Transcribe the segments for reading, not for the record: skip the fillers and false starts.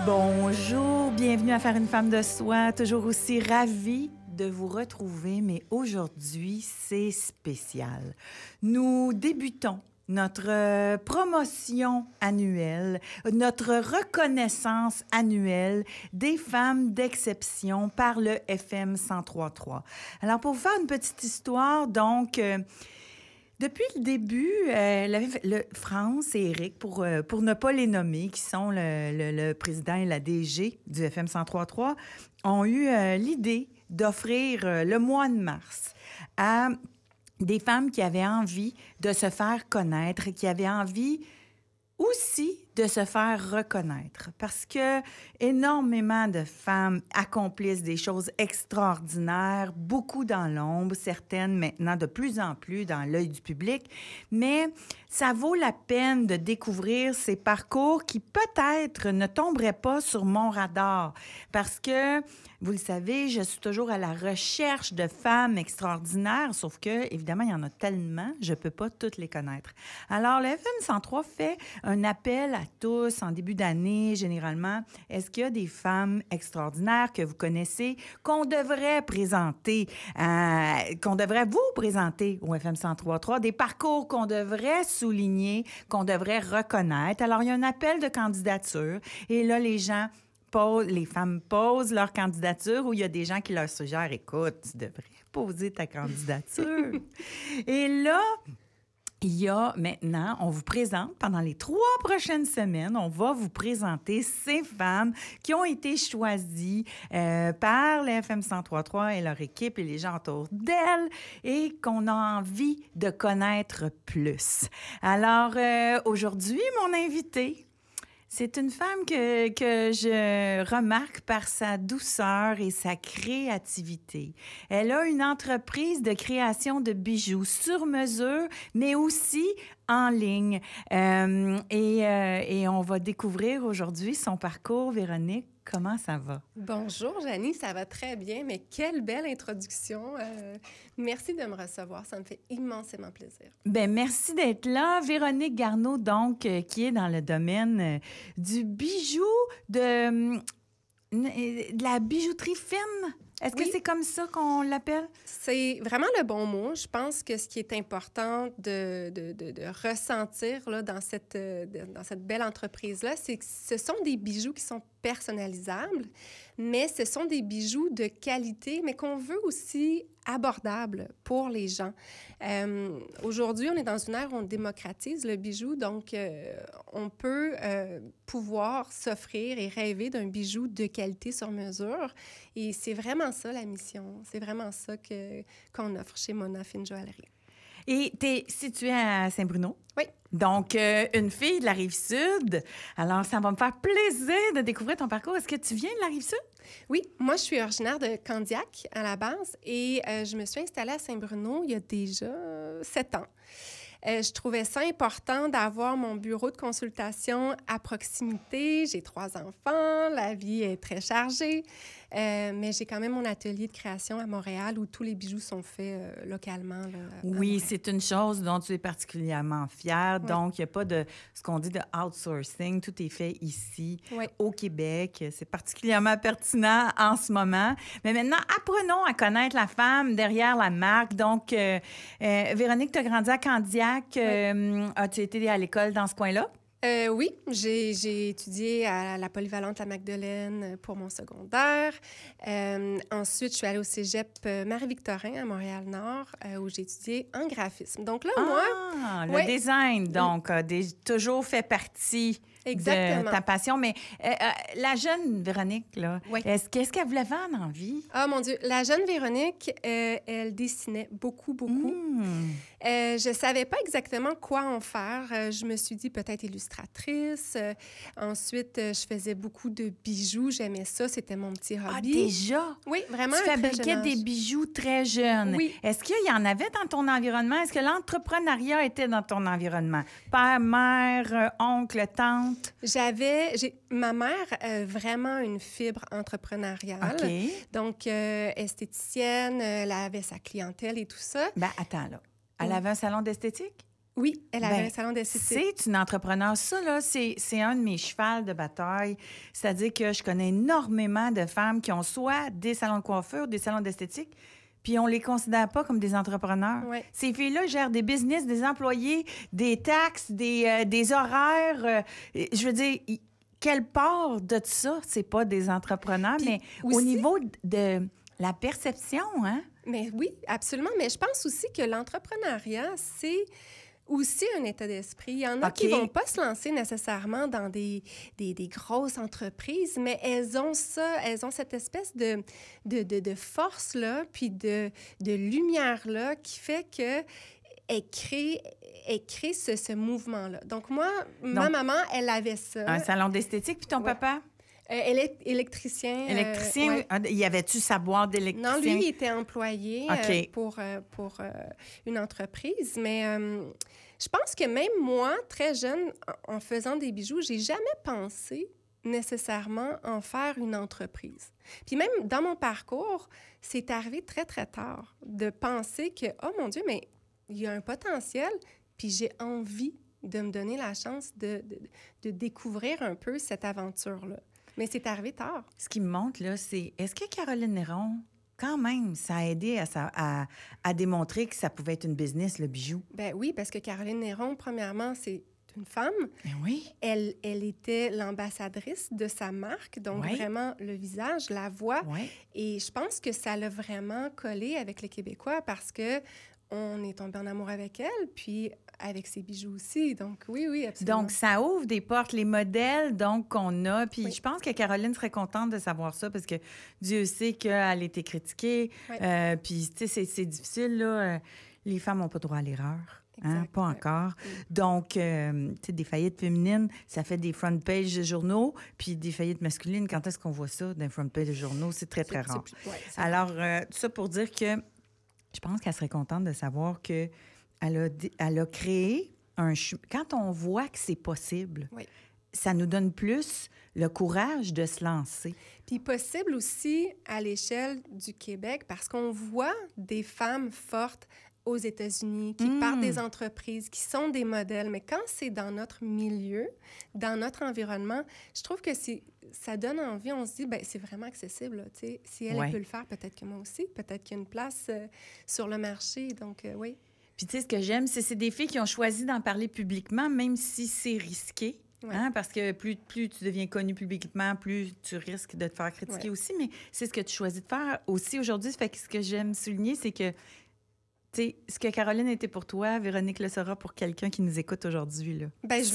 Bonjour, bienvenue à Faire une femme de soi. Toujours aussi ravie de vous retrouver, mais aujourd'hui, c'est spécial. Nous débutons notre promotion annuelle, notre reconnaissance annuelle des femmes d'exception par le FM 103.3. Alors, pour vous faire une petite histoire, donc... Depuis le début, France et Eric, pour ne pas les nommer, qui sont le président et la DG du FM 103.3, ont eu l'idée d'offrir le mois de mars à des femmes qui avaient envie de se faire connaître, qui avaient envie aussi de se faire reconnaître, parce que énormément de femmes accomplissent des choses extraordinaires, beaucoup dans l'ombre, certaines maintenant de plus en plus dans l'œil du public, mais ça vaut la peine de découvrir ces parcours qui peut-être ne tomberaient pas sur mon radar, parce que, vous le savez, je suis toujours à la recherche de femmes extraordinaires, sauf que, évidemment, il y en a tellement, je ne peux pas toutes les connaître. Alors, le FM 103 fait un appel à tous en début d'année, généralement. Est-ce qu'il y a des femmes extraordinaires que vous connaissez qu'on devrait présenter, qu'on devrait vous présenter au FM 103.3, des parcours qu'on devrait souligner, qu'on devrait reconnaître? Alors, il y a un appel de candidature et là, les femmes posent leur candidature ou il y a des gens qui leur suggèrent, écoute, tu devrais poser ta candidature. Et là, il y a maintenant, on vous présente, pendant les 3 prochaines semaines, on va vous présenter ces femmes qui ont été choisies par le FM 103.3 et leur équipe et les gens autour d'elles et qu'on a envie de connaître plus. Alors, aujourd'hui, mon invité, c'est une femme que je remarque par sa douceur et sa créativité. Elle a une entreprise de création de bijoux sur mesure, mais aussi en ligne. Et on va découvrir aujourd'hui son parcours. Véronique, comment ça va? Bonjour, Janie, ça va très bien, mais quelle belle introduction. Merci de me recevoir, ça me fait immensément plaisir. Bien, merci d'être là. Véronique Garneau, donc, qui est dans le domaine du bijou, de la bijouterie fine. Est-ce que c'est comme ça qu'on l'appelle? C'est vraiment le bon mot. Je pense que ce qui est important de ressentir là, dans cette belle entreprise-là, c'est que ce sont des bijoux qui sont personnalisables, mais ce sont des bijoux de qualité, mais qu'on veut aussi abordables pour les gens. Aujourd'hui, on est dans une ère où on démocratise le bijou, donc on peut pouvoir s'offrir et rêver d'un bijou de qualité sur mesure. Et c'est vraiment ça la mission. C'est vraiment ça qu'on offre chez Mona Fine Joaillerie. Et tu es située à Saint-Bruno? Oui. Donc, une fille de la Rive-Sud. Alors, ça va me faire plaisir de découvrir ton parcours. Est-ce que tu viens de la Rive-Sud? Oui, moi, je suis originaire de Candiac à la base et je me suis installée à Saint-Bruno il y a déjà 7 ans. Je trouvais ça important d'avoir mon bureau de consultation à proximité. J'ai 3 enfants, la vie est très chargée, mais j'ai quand même mon atelier de création à Montréal où tous les bijoux sont faits localement. Là, oui, c'est une chose dont tu es particulièrement fière. Oui. Donc, il n'y a pas de ce qu'on dit de outsourcing. Tout est fait ici, au Québec. C'est particulièrement pertinent en ce moment. Mais maintenant, apprenons à connaître la femme derrière la marque. Donc, Véronique, tu as grandi à Candiac. As-tu été à l'école dans ce coin-là? Oui, j'ai étudié à la polyvalente La Magdeleine pour mon secondaire. Ensuite, je suis allée au cégep Marie-Victorin à Montréal-Nord où j'ai étudié en graphisme. Donc là, moi... le design, donc, a toujours fait partie Exactement. de ta passion. Mais la jeune Véronique, là, qu'est-ce qu'elle voulait faire dans la vie? Ah, mon Dieu! La jeune Véronique, elle dessinait beaucoup, beaucoup. Je ne savais pas exactement quoi en faire. Je me suis dit peut-être illustratrice. Ensuite, je faisais beaucoup de bijoux. J'aimais ça. C'était mon petit hobby. Ah, déjà? Oui, vraiment. Tu fabriquais des bijoux très jeunes. Oui. Est-ce qu'il y en avait dans ton environnement? Est-ce que l'entrepreneuriat était dans ton environnement? Père, mère, oncle, tante? Ma mère, vraiment une fibre entrepreneuriale. OK. Donc, esthéticienne, elle avait sa clientèle et tout ça. Bien, attends, là. Elle avait un salon d'esthétique? Oui, elle avait Ben, un salon d'esthétique. c'est une entrepreneur. Ça, là, c'est un de mes chevals de bataille. C'est-à-dire que je connais énormément de femmes qui ont soit des salons de coiffure, des salons d'esthétique, puis on les considère pas comme des entrepreneurs. Ouais. Ces filles-là gèrent des business, des employés, des taxes, des horaires. Je veux dire, quelle part de ça, c'est pas des entrepreneurs, Puis mais au aussi- niveau de la perception, hein? Mais oui, absolument. Mais je pense aussi que l'entrepreneuriat, c'est aussi un état d'esprit. Il y en a qui OK. vont pas se lancer nécessairement dans des grosses entreprises, mais elles ont cette espèce de force-là, puis de lumière-là qui fait que elle crée ce mouvement-là. Donc moi, ma Donc, maman, elle avait ça. Un salon d'esthétique, puis ton Ouais. papa? Elle est électricien. Électricien, ouais. oui. Y avait-tu sa boîte d'électricien? Non, lui, il était employé OK. pour une entreprise. Mais je pense que même moi, très jeune, en faisant des bijoux, j'ai jamais pensé nécessairement en faire une entreprise. Puis même dans mon parcours, c'est arrivé très, très tard de penser que, oh mon Dieu, mais il y a un potentiel, puis j'ai envie de me donner la chance de découvrir un peu cette aventure-là. Mais c'est arrivé tard. Ce qui me montre, là, c'est est-ce que Caroline Néron, quand même, ça a aidé à démontrer que ça pouvait être une business, le bijou? Ben oui, parce que Caroline Néron, premièrement, c'est une femme. Ben oui. Elle était l'ambassadrice de sa marque, donc Ouais. vraiment le visage, la voix. Oui. Et je pense que ça l'a vraiment collé avec les Québécois parce que on est tombé en amour avec elle, puis avec ses bijoux aussi. Donc oui, oui, absolument. Donc, ça ouvre des portes, les modèles donc qu'on a. Puis Oui. je pense que Caroline serait contente de savoir ça parce que Dieu sait qu'elle a été critiquée. Oui. Puis, tu sais, c'est difficile, là. Les femmes n'ont pas droit à l'erreur. Hein? Exact, Pas ouais. encore. Oui. Donc, tu sais, des faillites féminines, ça fait des front pages de journaux. Puis des faillites masculines, quand est-ce qu'on voit ça dans les front pages de journaux? C'est très, très rare. Alors, tout ça pour dire que je pense qu'elle serait contente de savoir que elle a créé quand on voit que c'est possible, Oui. ça nous donne plus le courage de se lancer. Puis possible aussi à l'échelle du Québec parce qu'on voit des femmes fortes aux États-Unis qui partent des entreprises, qui sont des modèles. Mais quand c'est dans notre milieu, dans notre environnement, je trouve que ça donne envie. On se dit, ben c'est vraiment accessible. Là, tu sais. Si elle, Ouais. elle peut le faire, peut-être que moi aussi. Peut-être qu'il y a une place sur le marché. Donc, oui. Puis tu sais, ce que j'aime, c'est des filles qui ont choisi d'en parler publiquement, même si c'est risqué. Ouais. Hein, parce que plus tu deviens connu publiquement, plus tu risques de te faire critiquer Ouais. aussi. Mais c'est ce que tu choisis de faire aussi aujourd'hui. Fait que ce que j'aime souligner, c'est que tu sais, ce que Caroline était pour toi, Véronique le sera pour quelqu'un qui nous écoute aujourd'hui. Là. Ben, je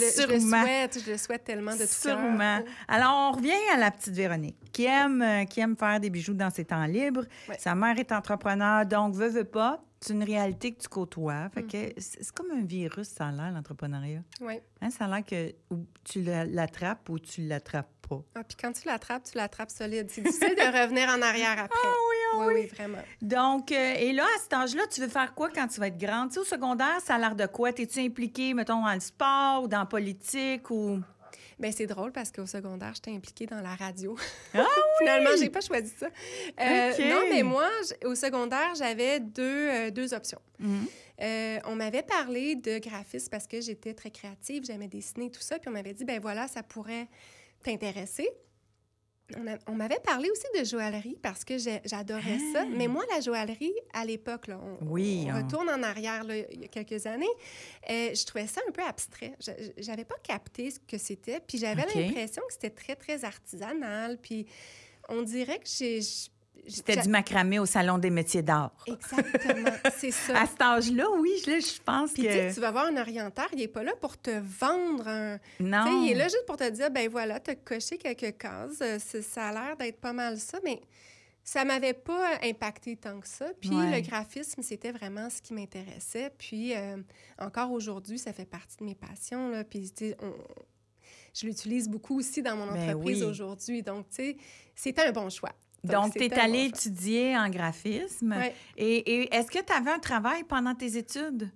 le souhaite tellement de tout cœur. Sûrement. Alors, on revient à la petite Véronique, qui aime faire des bijoux dans ses temps libres. Ouais. Sa mère est entrepreneur, donc veut pas. C'est une réalité que tu côtoies. Fait que c'est comme un virus, ça a l'air, l'entrepreneuriat. Oui. Hein, ça a l'air que ou tu l'attrapes ou tu l'attrapes pas. Ah, puis quand tu l'attrapes solide. C'est difficile de revenir en arrière après. Ah oui, oui, vraiment. Donc, et là, à cet âge-là, tu veux faire quoi quand tu vas être grande? Tu sais, au secondaire, ça a l'air de quoi? T'es-tu impliquée, mettons, dans le sport ou dans la politique ou... Bien, c'est drôle parce qu'au secondaire, j'étais impliquée dans la radio. Ah oui! Finalement, j'ai pas choisi ça. OK. Non, mais moi, au secondaire, j'avais deux options. Mhm. On m'avait parlé de graphisme parce que j'étais très créative, j'aimais dessiner, tout ça. Puis on m'avait dit, ben voilà, ça pourrait t'intéresser. On m'avait parlé aussi de joaillerie parce que j'adorais ça. Mais moi, la joaillerie, à l'époque, là, on retourne en arrière là, il y a quelques années, je trouvais ça un peu abstrait. J'avais pas capté ce que c'était. Puis j'avais l'impression que c'était très, très artisanal. Puis on dirait que C'était du macramé au Salon des métiers d'art. Exactement, c'est ça. À cet âge-là, oui, je pense Puis que... tu vas voir un orienteur, il n'est pas là pour te vendre un... Non. T'sais, il est là juste pour te dire, ben voilà, tu as coché quelques cases, ça a l'air d'être pas mal ça, mais ça m'avait pas impacté tant que ça. Puis le graphisme, c'était vraiment ce qui m'intéressait. Puis encore aujourd'hui, ça fait partie de mes passions, là. Puis je l'utilise beaucoup aussi dans mon entreprise aujourd'hui. Donc, tu sais, c'était un bon choix. Donc, tu es allée étudier en graphisme. Ouais. Et est-ce que tu avais un travail pendant tes études?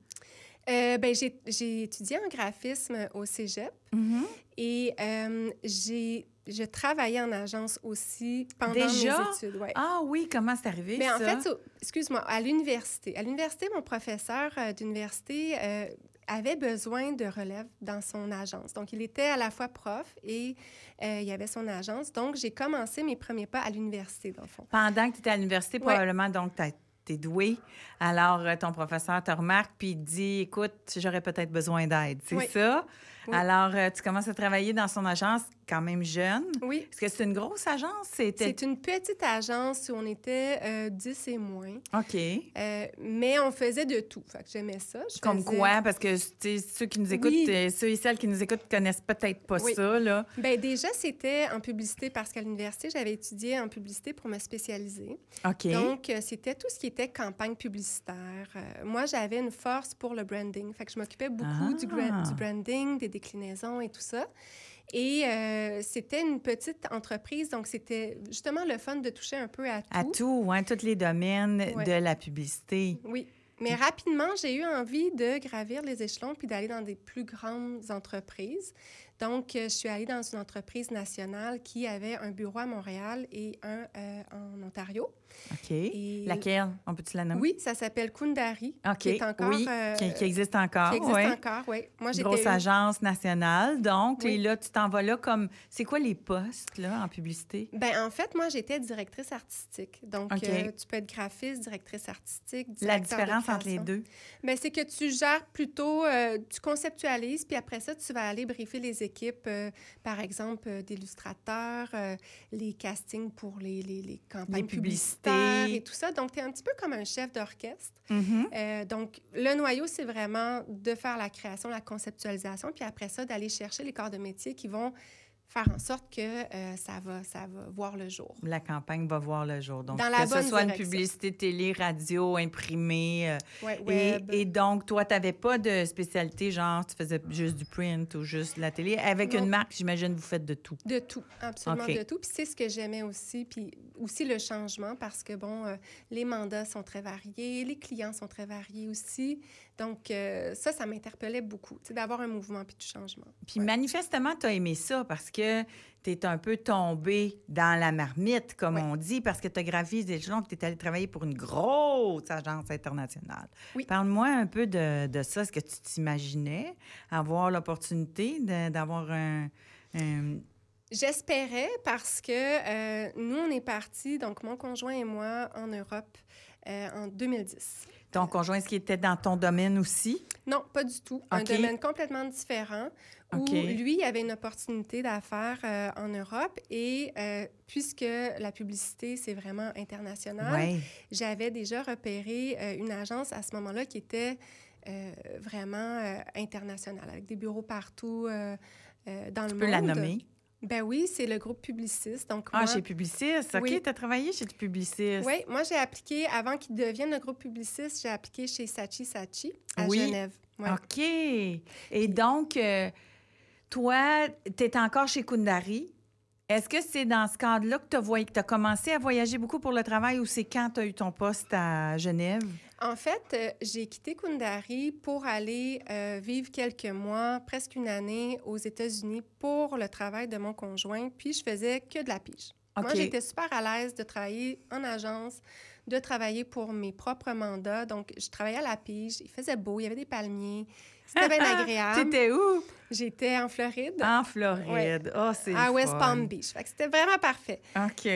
Ben, j'ai étudié en graphisme au cégep et je travaillais en agence aussi pendant mes études. Ouais. Ah oui, comment c'est arrivé, ça? Mais en fait, excuse-moi, à l'université. À l'université, mon professeur d'université avait besoin de relève dans son agence. Donc, il était à la fois prof et il avait son agence. Donc, j'ai commencé mes premiers pas à l'université, dans le fond. Pendant que tu étais à l'université, Ouais. probablement, donc, t'es doué. Alors, ton professeur te remarque puis il te dit, écoute, j'aurais peut-être besoin d'aide. C'est Oui. ça? Oui. Alors, tu commences à travailler dans son agence quand même jeune. Oui. Est-ce que c'est une grosse agence? C'est une petite agence où on était 10 et moins. OK. Mais on faisait de tout. Fait que j'aimais ça. Comme quoi? Parce que ceux qui nous écoutent, Oui. ceux et celles qui nous écoutent connaissent peut-être pas Oui. ça, là. Bien, déjà, c'était en publicité parce qu'à l'université, j'avais étudié en publicité pour me spécialiser. OK. Donc, c'était tout ce qui était campagne publicitaire. Moi, j'avais une force pour le branding. Fait que je m'occupais beaucoup du branding, des déclinaisons et tout ça. Et c'était une petite entreprise, donc c'était justement le fun de toucher un peu à tout. À tout, oui, tous les domaines Ouais. de la publicité. Oui. Mais rapidement, j'ai eu envie de gravir les échelons puis d'aller dans des plus grandes entreprises. Donc, je suis allée dans une entreprise nationale qui avait un bureau à Montréal et un en Ontario. OK. Et Laquelle? On peut-tu la nommer? Oui, ça s'appelle Kundari. OK. Qui est encore, oui, qui existe encore. Qui existe oui. encore, oui. Moi, j'étais Grosse agence nationale. Donc, Oui. et là, tu t'en vas là comme... C'est quoi les postes, là, en publicité? Ben en fait, moi, j'étais directrice artistique. Donc, OK. tu peux être graphiste, directrice artistique, La directeur de différence entre les création. deux? Bien, c'est que tu gères plutôt, tu conceptualises, puis après ça, tu vas aller briefer les équipes, par exemple, d'illustrateurs, les castings pour les campagnes Les publicités. publicitaires et tout ça. Donc, tu es un petit peu comme un chef d'orchestre. Mhm. Donc, le noyau, c'est vraiment de faire la création, la conceptualisation, puis après ça, d'aller chercher les corps de métier qui vont faire en sorte que ça va voir le jour. La campagne va voir le jour. Donc, Dans la que ce bonne soit une direction. publicité télé, radio, imprimée. Ouais, Et, web. et donc, toi, tu n'avais pas de spécialité, genre, tu faisais juste du print ou juste la télé. Avec Non. une marque, j'imagine, vous faites de tout. De tout, absolument OK. de tout. Puis c'est ce que j'aimais aussi, puis aussi le changement parce que, bon, les mandats sont très variés, les clients sont très variés aussi. Donc, ça m'interpellait beaucoup, tu sais, d'avoir un mouvement puis du changement. Puis Ouais. manifestement, tu as aimé ça parce que tu es un peu tombé dans la marmite, comme Oui. on dit, parce que tu as gravi les échelons et tu es allé travailler pour une grosse agence internationale. Oui. Parle-moi un peu de ça. Est-ce que tu t'imaginais avoir l'opportunité d'avoir un... J'espérais parce que nous, on est partis, donc mon conjoint et moi, en Europe en 2010. Ton conjoint, est-ce qu'il était dans ton domaine aussi? Non, pas du tout. Un OK. domaine complètement différent où OK. lui il avait une opportunité d'affaires en Europe et puisque la publicité, c'est vraiment international, Oui. j'avais déjà repéré une agence à ce moment-là qui était vraiment internationale, avec des bureaux partout dans le monde. Tu peux la nommer? Ben oui, c'est le groupe Publicis. Donc Ah, moi, chez Publicis. OK, Oui. tu as travaillé chez Publicis. oui, moi, j'ai appliqué, avant qu'il devienne le groupe Publicis, j'ai appliqué chez Saatchi Saatchi à Oui. Genève. Ouais. OK. Et donc, toi, tu es encore chez Kundari. Est-ce que c'est dans ce cadre-là que tu as commencé à voyager beaucoup pour le travail ou c'est quand tu as eu ton poste à Genève? En fait, j'ai quitté Kundari pour aller vivre quelques mois, presque une année aux États-Unis pour le travail de mon conjoint, puis je faisais que de la pige. OK. Moi, j'étais super à l'aise de travailler en agence, de travailler pour mes propres mandats. Donc, je travaillais à la pige, il faisait beau, il y avait des palmiers, c'était bien agréable. T'étais où? J'étais en Floride. En Floride. Ouais. Oh, c'est À le West fun. Palm Beach. Fait que c'était vraiment parfait. OK.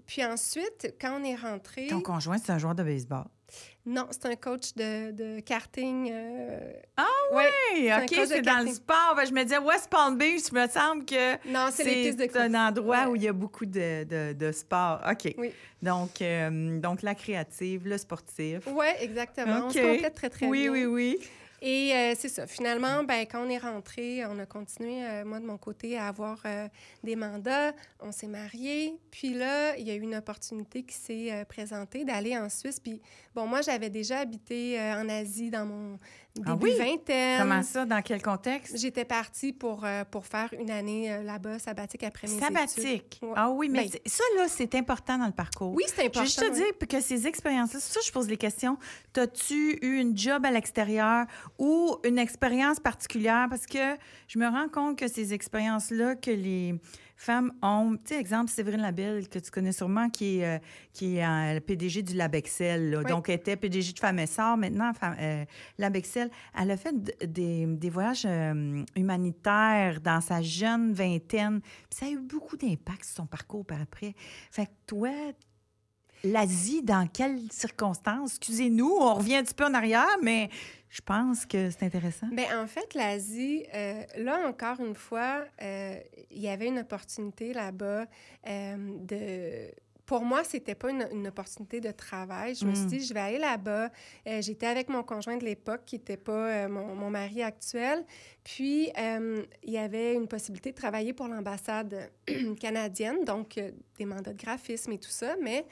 Puis ensuite, quand on est rentré... Ton conjoint, c'est un joueur de baseball. Non, c'est un coach de karting. Ah ouais. Hey, un OK, coach de c'est dans le karting. sport. Ben, je me disais, West Palm Beach, il me semble que Non, c'est les pistes de course. un endroit Ouais. où il y a beaucoup de sport. OK. Oui. Donc, la créative, le sportif. Oui, exactement. On se OK. complète très, très Oui, bien. oui, oui. Et c'est ça. Finalement, ben, quand on est rentré, on a continué, moi, de mon côté, à avoir des mandats. On s'est mariés. Puis là, il y a eu une opportunité qui s'est présentée d'aller en Suisse. Puis, bon, moi, j'avais déjà habité en Asie dans mon début Ah oui? vingtaine. Comment ça? Dans quel contexte? J'étais partie pour faire une année là-bas, sabbatique, après mes études. Sabbatique. Ouais. Ah oui, mais Ben, ça, là, c'est important dans le parcours. Oui, c'est Je important. veux juste te oui. dire que ces expériences-là, c'est pour ça que je pose les questions. T'as-tu eu une job à l'extérieur ou une expérience particulière? Parce que je me rends compte que ces expériences-là, que femmes ont... Tu sais, exemple, Séverine Labelle, que tu connais sûrement, qui est le PDG du Labexcel. Là. Oui. Donc, elle était PDG de Femme Essor. Maintenant, Labexel, elle a fait des voyages humanitaires dans sa jeune vingtaine. Puis ça a eu beaucoup d'impact sur son parcours par après. Fait que toi... L'Asie, dans quelles circonstances? Excusez-nous, on revient un petit peu en arrière, mais je pense que c'est intéressant. Bien, en fait, l'Asie, là, encore une fois, il y avait une opportunité là-bas Pour moi, c'était pas une opportunité de travail. Je me suis dit, je vais aller là-bas. J'étais avec mon conjoint de l'époque, qui n'était pas mon mari actuel. Puis, il y avait une possibilité de travailler pour l'ambassade canadienne, donc des mandats de graphisme et tout ça, mais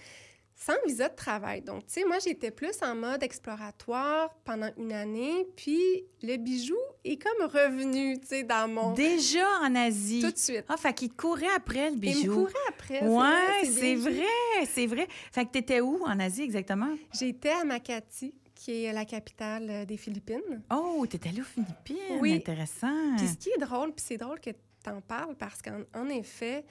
sans visa de travail. Donc, tu sais, moi, j'étais plus en mode exploratoire pendant une année, puis le bijou est comme revenu, tu sais, dans mon... Déjà en Asie? Tout de suite. Ah, fait qu'il te courait après, le bijou. Il me courait après. Ouais, c'est vrai. Fait que t'étais où en Asie, exactement? J'étais à Makati, qui est la capitale des Philippines. Oh, t'étais allée aux Philippines? Oui. Intéressant. Puis ce qui est drôle, puis c'est drôle que t'en parles, parce qu'en effet...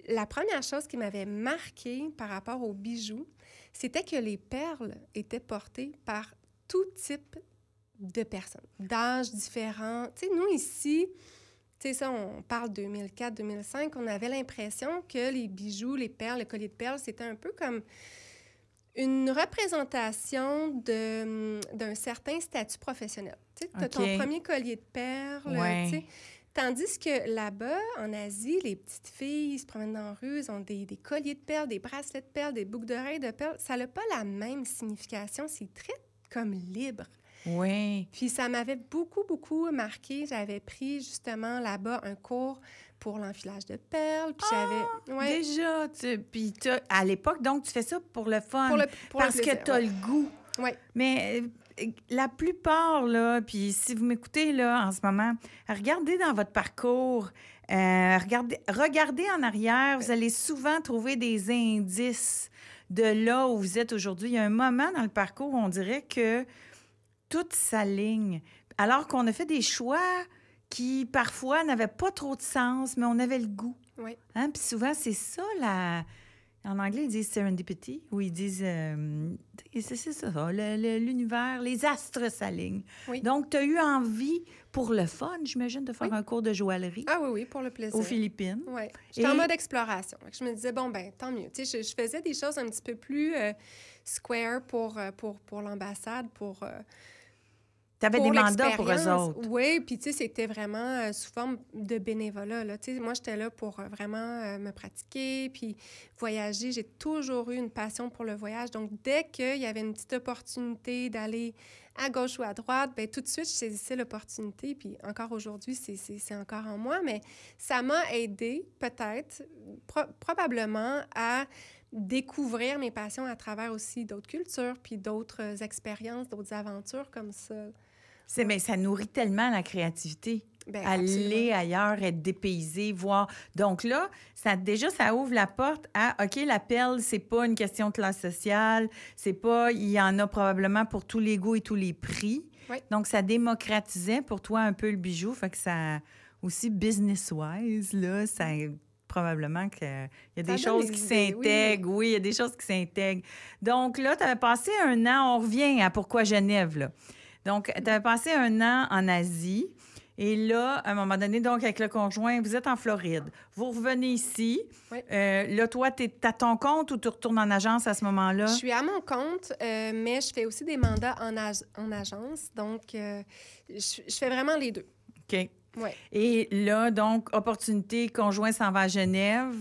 La première chose qui m'avait marquée par rapport aux bijoux, c'était que les perles étaient portées par tout type de personnes, d'âges différents. Tu sais, nous, ici, tu sais, ça, on parle 2004-2005, on avait l'impression que les bijoux, les perles, le collier de perles, c'était un peu comme une représentation d'un certain statut professionnel. Tu sais, tu as ton premier collier de perles, ouais. tu sais. Tandis que là-bas, en Asie, les petites filles se promènent dans la rue, ils ont des colliers de perles, des bracelets de perles, des boucles d'oreilles de perles. Ça n'a pas la même signification. C'est très comme libre. Oui. Puis ça m'avait beaucoup, beaucoup marqué. J'avais pris justement là-bas un cours pour l'enfilage de perles. Puis j'avais... Ouais. Déjà, puis à l'époque, donc, tu fais ça pour le fun. Pour parce le plaisir, que tu as le goût. Oui. Mais... la plupart, là, puis si vous m'écoutez, là, en ce moment, regardez dans votre parcours, regardez en arrière, vous allez souvent trouver des indices de là où vous êtes aujourd'hui. Il y a un moment dans le parcours où on dirait que tout s'aligne, alors qu'on a fait des choix qui, parfois, n'avaient pas trop de sens, mais on avait le goût. Oui. Hein? Puis souvent, c'est ça, En anglais, ils disent serendipity, ou ils disent... c'est ça, l'univers, les astres s'alignent. Oui. Donc, tu as eu envie, pour le fun, j'imagine, de faire un cours de joaillerie. Ah oui, pour le plaisir. Aux Philippines. Oui. J'étais en mode exploration. Je me disais, bon, ben tant mieux. Tu sais, je faisais des choses un petit peu plus square pour l'ambassade, pour... Tu avais des mandats pour eux autres. Oui, puis tu sais, c'était vraiment sous forme de bénévolat. Là. Tu sais, moi, j'étais là pour vraiment me pratiquer, puis voyager. J'ai toujours eu une passion pour le voyage. Donc, dès qu'il y avait une petite opportunité d'aller à gauche ou à droite, bien, tout de suite, je saisissais l'opportunité. Puis encore aujourd'hui, c'est encore en moi, mais ça m'a aidé, peut-être, probablement, à découvrir mes passions à travers aussi d'autres cultures, puis d'autres expériences, d'autres aventures comme ça. Mais ça nourrit tellement la créativité. Bien, aller ailleurs, être dépaysé, voir. Donc là, ça ouvre la porte à, OK, la perle, c'est pas une question de classe sociale, c'est pas, il y en a probablement pour tous les goûts et tous les prix. Oui. Donc, ça démocratisait pour toi un peu le bijou, fait que ça, aussi business-wise, là, ça... Probablement qu'il y a des choses qui s'intègrent. Oui, il y a des choses qui s'intègrent. Donc là, tu avais passé un an, on revient à Pourquoi Genève, là. Donc, tu avais passé un an en Asie. Et là, à un moment donné, donc, avec le conjoint, vous êtes en Floride. Vous revenez ici. Oui. Là, toi, tu es à ton compte ou tu retournes en agence à ce moment-là? Je suis à mon compte, mais je fais aussi des mandats en agence. Donc, je fais vraiment les deux. OK. Ouais. Et là, donc, opportunité, conjoint s'en va à Genève.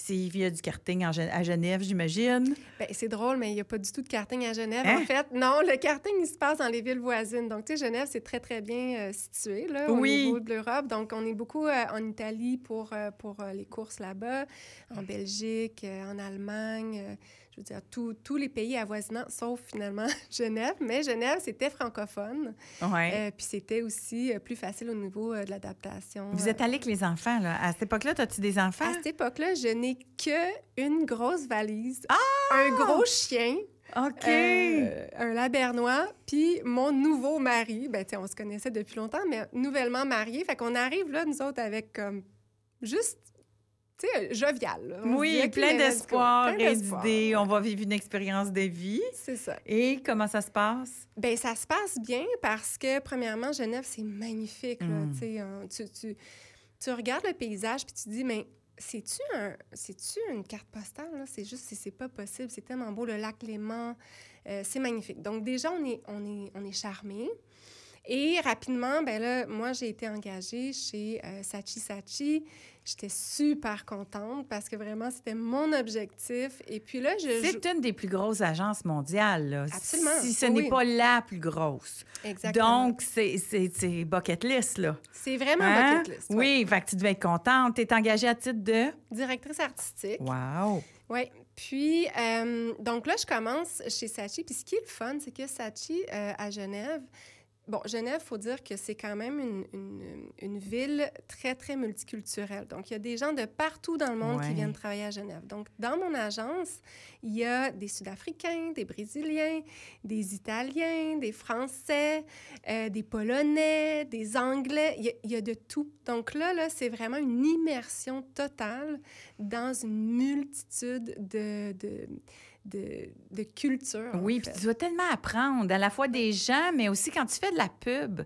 Il y a du karting à Genève, j'imagine. Bien, c'est drôle, mais il n'y a pas du tout de karting à Genève, Hein? en fait. Non, le karting, il se passe dans les villes voisines. Donc, tu sais, Genève, c'est très, très bien situé, là, au niveau de l'Europe. Donc, on est beaucoup en Italie pour les courses là-bas, en Belgique, en Allemagne, je veux dire, tous les pays avoisinants, sauf finalement Genève. Mais Genève, c'était francophone. Ouais. Puis c'était aussi plus facile au niveau de l'adaptation. Vous êtes allé avec les enfants, là. À cette époque-là, as-tu des enfants? À cette époque-là, je n'ai qu'une grosse valise, Ah! un gros chien, OK. un labernois, puis mon nouveau mari. Bien, tu sais, on se connaissait depuis longtemps, mais nouvellement marié. Fait qu'on arrive là, nous autres, avec comme juste tu sais, jovial. Là. Oui, dit, plein d'espoir et d'idées. Ouais. On va vivre une expérience de vie. C'est ça. Et comment ça se passe? Bien, ça se passe bien parce que, premièrement, Genève, c'est magnifique. Là, tu regardes le paysage puis tu te dis, mais c'est-tu une carte postale? Là? C'est juste, c'est pas possible. C'est tellement beau, le lac Léman. C'est magnifique. Donc, déjà, on est charmés. Et rapidement, ben là, moi, j'ai été engagée chez Saatchi Saatchi. J'étais super contente parce que vraiment, c'était mon objectif. Et puis là, C'est une des plus grosses agences mondiales, là. Absolument. Si ce n'est pas la plus grosse. Exactement. Donc, c'est bucket list, là. C'est vraiment bucket list. Oui, fait que tu devais être contente. Tu es engagée à titre de... Directrice artistique. Wow! Oui. Puis, donc là, je commence chez Saatchi. Puis ce qui est le fun, c'est que Saatchi, à Genève... Bon, Genève, il faut dire que c'est quand même une ville très, très multiculturelle. Donc, il y a des gens de partout dans le monde qui viennent travailler à Genève. Donc, dans mon agence, il y a des Sud-Africains, des Brésiliens, des Italiens, des Français, des Polonais, des Anglais. Il y a de tout. Donc là, c'est vraiment une immersion totale dans une multitude de culture. Oui, puis tu dois tellement apprendre, à la fois des gens, mais aussi quand tu fais de la pub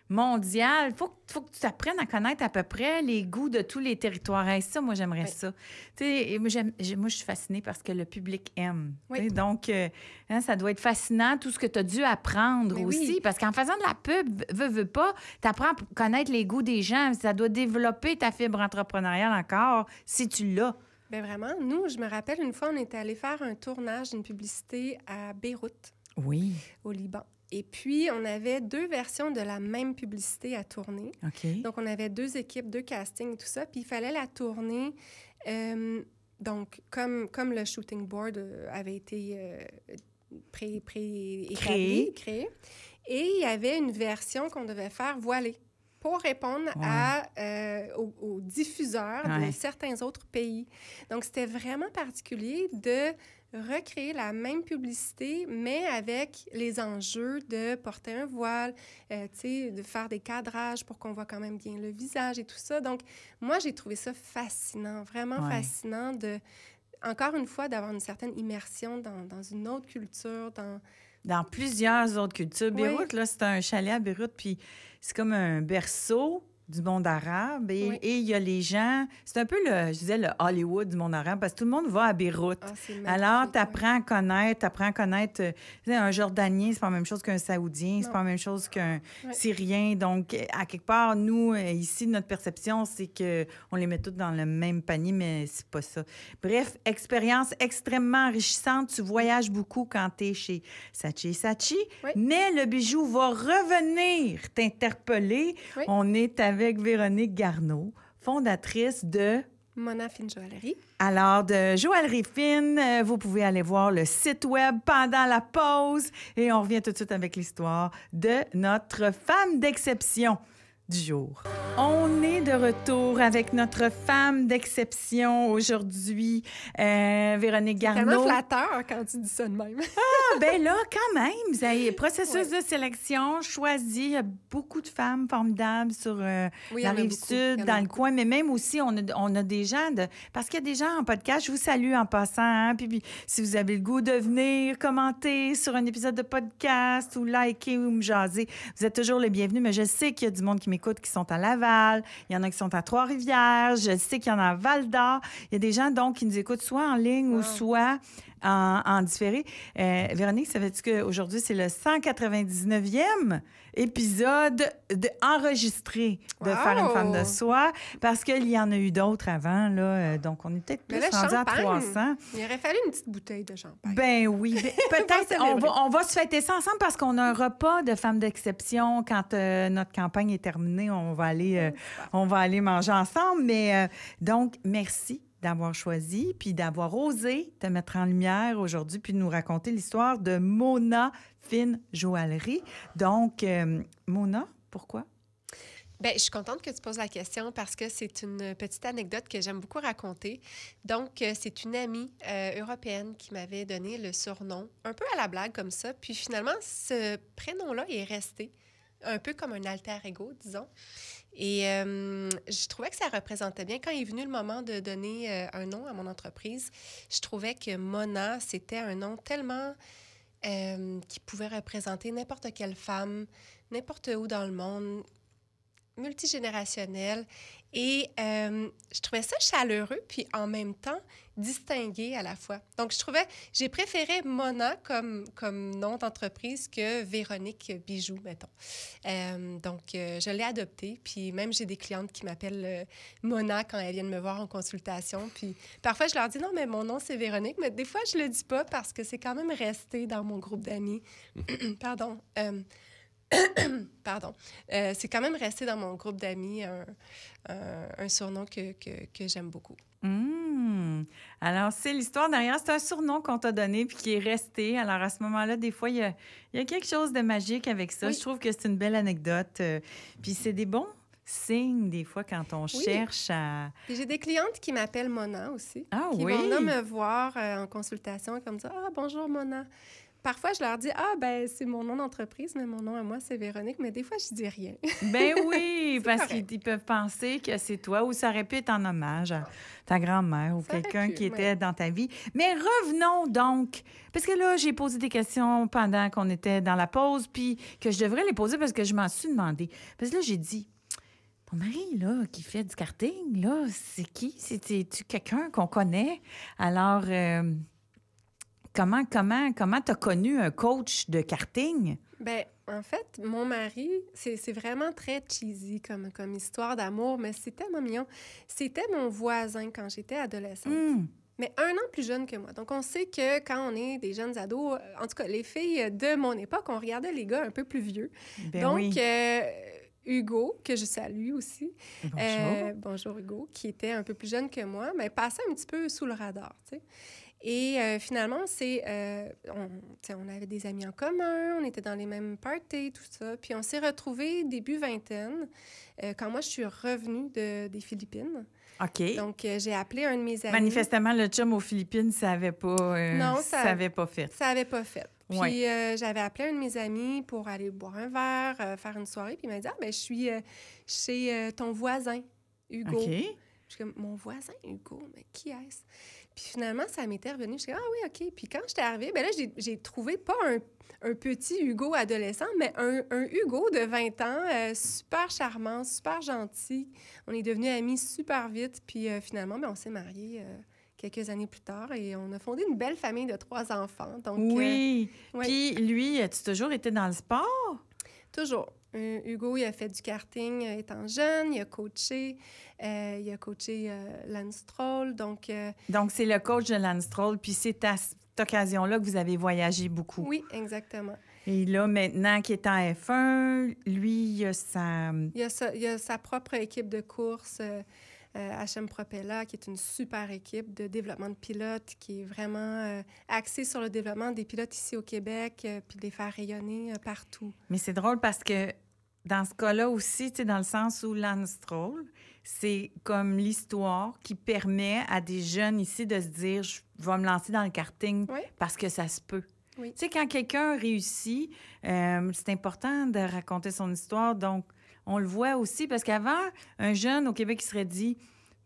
mondiale, faut que tu apprennes à connaître à peu près les goûts de tous les territoires. Et ça, moi, j'aimerais ça. Tu sais, moi, je suis fascinée parce que le public aime. Oui. Donc, ça doit être fascinant, tout ce que tu as dû apprendre aussi. Parce qu'en faisant de la pub, veux pas, tu apprends à connaître les goûts des gens. Ça doit développer ta fibre entrepreneuriale encore, si tu l'as. Bien, vraiment. Nous, je me rappelle, une fois, on était allé faire un tournage d'une publicité à Beyrouth, au Liban. Et puis, on avait 2 versions de la même publicité à tourner. OK. Donc, on avait 2 équipes, 2 castings et tout ça. Puis, il fallait la tourner, donc, comme le shooting board avait été créé. Et il y avait une version qu'on devait faire voilée, pour répondre aux diffuseurs de certains autres pays. Donc, c'était vraiment particulier de recréer la même publicité, mais avec les enjeux de porter un voile, de faire des cadrages pour qu'on voit quand même bien le visage et tout ça. Donc, moi, j'ai trouvé ça fascinant, vraiment fascinant encore une fois, d'avoir une certaine immersion dans une autre culture, dans plusieurs autres cultures. Beyrouth, là, c'est un chalet à Beyrouth, puis c'est comme un berceau du monde arabe. Et il y a les gens... C'est un peu, je disais, le Hollywood du monde arabe, parce que tout le monde va à Beyrouth. Alors, tu apprends à connaître... un Jordanien, c'est pas la même chose qu'un Saoudien, c'est pas la même chose qu'un Syrien. Donc, à quelque part, nous, ici, notre perception, c'est qu'on les met tous dans le même panier, mais c'est pas ça. Bref, expérience extrêmement enrichissante. Tu voyages beaucoup quand tu es chez Saatchi Saatchi, mais le bijou va revenir t'interpeller. On est avec Véronique Garneau, fondatrice de... Mona Fine Joaillerie. Alors, de Joaillerie Fine, vous pouvez aller voir le site web pendant la pause et on revient tout de suite avec l'histoire de notre femme d'exception du jour. On est de retour avec notre femme d'exception aujourd'hui, Véronique Garneau. C'est tellement flatteur quand tu dis ça de même. Ben là, quand même, vous avez processus de sélection choisi. Il y a beaucoup de femmes formidables sur la Rive-Sud, dans le coin, mais même aussi, on a des gens parce qu'il y a des gens en podcast, je vous salue en passant, hein, puis si vous avez le goût de venir commenter sur un épisode de podcast ou liker ou me jaser, vous êtes toujours les bienvenus, mais je sais qu'il y a du monde qui m'écoute qui sont à Laval, il y en a qui sont à Trois-Rivières, je sais qu'il y en a à Val-d'Or. Il y a des gens, donc, qui nous écoutent soit en ligne ou soit en différé. Véronique, savais-tu qu'aujourd'hui, c'est le 199e épisode enregistré de Faire une femme de soi, parce qu'il y en a eu d'autres avant, là, donc on est peut-être plus rendu à 300. Il aurait fallu une petite bouteille de champagne. Ben oui, peut-être on va se fêter ça ensemble parce qu'on a un repas de femmes d'exception quand notre campagne est terminée. On va aller manger ensemble, mais donc, merci d'avoir choisi, puis d'avoir osé te mettre en lumière aujourd'hui, puis de nous raconter l'histoire de Mona Fine Joaillerie. Donc, Mona, pourquoi? Bien, je suis contente que tu poses la question parce que c'est une petite anecdote que j'aime beaucoup raconter. Donc, c'est une amie européenne qui m'avait donné le surnom, un peu à la blague comme ça. Puis finalement, ce prénom-là est resté un peu comme un alter ego, disons. Et je trouvais que ça représentait bien. Quand est venu le moment de donner un nom à mon entreprise, je trouvais que Mona, c'était un nom tellement qui pouvait représenter n'importe quelle femme, n'importe où dans le monde, multigénérationnel. Et je trouvais ça chaleureux, puis en même temps distingué à la fois. Donc, j'ai préféré Mona comme nom d'entreprise que Véronique Bijoux, mettons. Donc, je l'ai adopté, puis même j'ai des clientes qui m'appellent Mona quand elles viennent me voir en consultation. Puis parfois, je leur dis non, mais mon nom, c'est Véronique, mais des fois, je le dis pas parce que c'est quand même resté dans mon groupe d'amis. Pardon. Pardon. C'est quand même resté dans mon groupe d'amis un surnom que j'aime beaucoup. Alors, c'est l'histoire derrière. C'est un surnom qu'on t'a donné puis qui est resté. Alors, à ce moment-là, des fois, il y a quelque chose de magique avec ça. Oui. Je trouve que c'est une belle anecdote. Puis c'est des bons signes, des fois, quand on cherche à... Puis j'ai des clientes qui m'appellent Mona aussi. Ah qui oui? vont venir me voir en consultation comme ça. « Ah, bonjour, Mona. » Parfois, je leur dis « Ah, ben c'est mon nom d'entreprise, mais mon nom à moi, c'est Véronique. » Mais des fois, je dis rien. Ben oui, parce correct. qu'ils peuvent penser que c'est toi ou ça aurait pu être en hommage à ta grand-mère ou Ça aurait quelqu'un pu, qui était ouais. dans ta vie. Mais revenons donc, parce que là, j'ai posé des questions pendant qu'on était dans la pause, puis que je devrais les poser parce que je m'en suis demandé. Parce que là, j'ai dit, ton mari, là, qui fait du karting, là, c'est qui? C'est-tu quelqu'un qu'on connaît? Alors, comment t'as connu un coach de karting? Ben, en fait, mon mari, c'est vraiment très cheesy comme histoire d'amour, mais c'est tellement mignon. C'était mon voisin quand j'étais adolescente. Mais 1 an plus jeune que moi. Donc, on sait que quand on est des jeunes ados, en tout cas, les filles de mon époque, on regardait les gars un peu plus vieux. Ben Donc, oui. Hugo, que je salue aussi. Bonjour. Bonjour, Hugo, qui était un peu plus jeune que moi, mais passait un petit peu sous le radar, tu sais. Et finalement, on avait des amis en commun, on était dans les mêmes parties, tout ça. Puis on s'est retrouvés début vingtaine, quand moi, je suis revenue des Philippines. OK. Donc, j'ai appelé un de mes amis. Manifestement, le chum aux Philippines, ça n'avait pas, Non, ça avait pas fait. Ça n'avait pas fait. Puis, Ouais. j'avais appelé un de mes amis pour aller boire un verre, faire une soirée. Puis, il m'a dit, « Ah, ben je suis chez ton voisin, Hugo. OK. Je suis comme, mon voisin, Hugo, mais qui est-ce? Puis finalement, ça m'était revenu. Je suis comme, ah oui, OK. Puis quand j'étais arrivée, bien là, j'ai trouvé pas un petit Hugo adolescent, mais un Hugo de 20 ans, super charmant, super gentil. On est devenus amis super vite. Puis finalement, bien, on s'est mariés quelques années plus tard et on a fondé une belle famille de 3 enfants. Donc, Oui. ouais. Puis lui, as-tu toujours été dans le sport? Toujours. Hugo, il a fait du karting étant jeune, il a coaché Lance Stroll, donc... Donc, c'est le coach de Lance Stroll, puis c'est à cette occasion-là que vous avez voyagé beaucoup. Oui, exactement. Et là, maintenant qu'il est en F1, lui, il a sa... Il a sa propre équipe de course, HM Propella, qui est une super équipe de développement de pilotes, qui est vraiment axée sur le développement des pilotes ici au Québec, puis de les faire rayonner partout. Mais c'est drôle parce que dans ce cas-là aussi, tu sais, dans le sens où Lance Stroll, c'est comme l'histoire qui permet à des jeunes ici de se dire, je vais me lancer dans le karting Oui. parce que ça se peut. Oui. Tu sais, quand quelqu'un réussit, c'est important de raconter son histoire. Donc, on le voit aussi parce qu'avant, un jeune au Québec qui serait dit,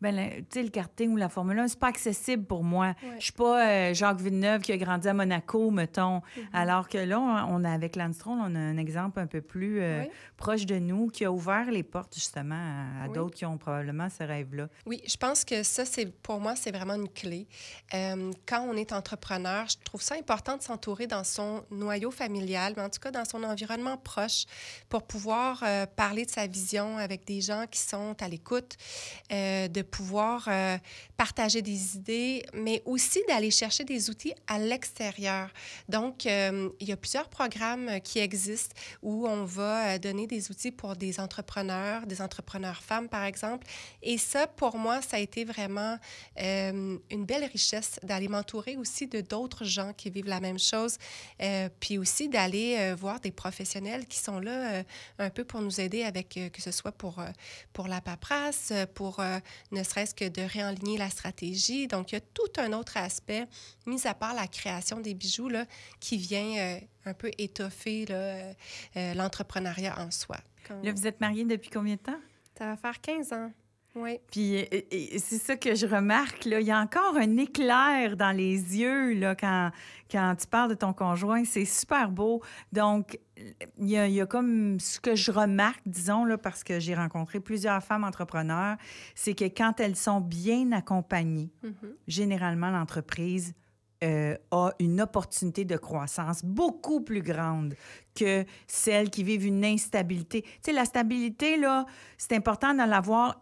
ben, tu sais, le karting ou la Formule 1, c'est pas accessible pour moi. Ouais. Je suis pas Jacques Villeneuve qui a grandi à Monaco, mettons. Alors que là, on a avec Lance Stroll, on a un exemple un peu plus Oui. proche de nous qui a ouvert les portes justement à Oui. d'autres qui ont probablement ce rêve-là. Oui, je pense que ça, pour moi, c'est vraiment une clé. Quand on est entrepreneur, je trouve ça important de s'entourer dans son noyau familial, mais en tout cas dans son environnement proche, pour pouvoir parler de sa vision avec des gens qui sont à l'écoute, de pouvoir partager des idées, mais aussi d'aller chercher des outils à l'extérieur. Donc, il y a plusieurs programmes qui existent où on va donner des outils pour des entrepreneurs femmes, par exemple. Et ça, pour moi, ça a été vraiment une belle richesse d'aller m'entourer aussi de d'autres gens qui vivent la même chose, puis aussi d'aller voir des professionnels qui sont là un peu pour nous aider avec, que ce soit pour la paperasse, pour ne ne serait-ce que de réaligner la stratégie. Donc, il y a tout un autre aspect, mis à part la création des bijoux, là, qui vient un peu étoffer là, l'entrepreneuriat en soi. Là, vous êtes mariés depuis combien de temps? Ça va faire 15 ans. Oui. Puis c'est ça que je remarque, là. Il y a encore un éclair dans les yeux, là, quand tu parles de ton conjoint. C'est super beau. Donc, il y a comme ce que je remarque, disons, là, parce que j'ai rencontré plusieurs femmes entrepreneurs, c'est que quand elles sont bien accompagnées, généralement, l'entreprise a une opportunité de croissance beaucoup plus grande que celles qui vivent une instabilité. Tu sais, la stabilité, là, c'est important de l'avoir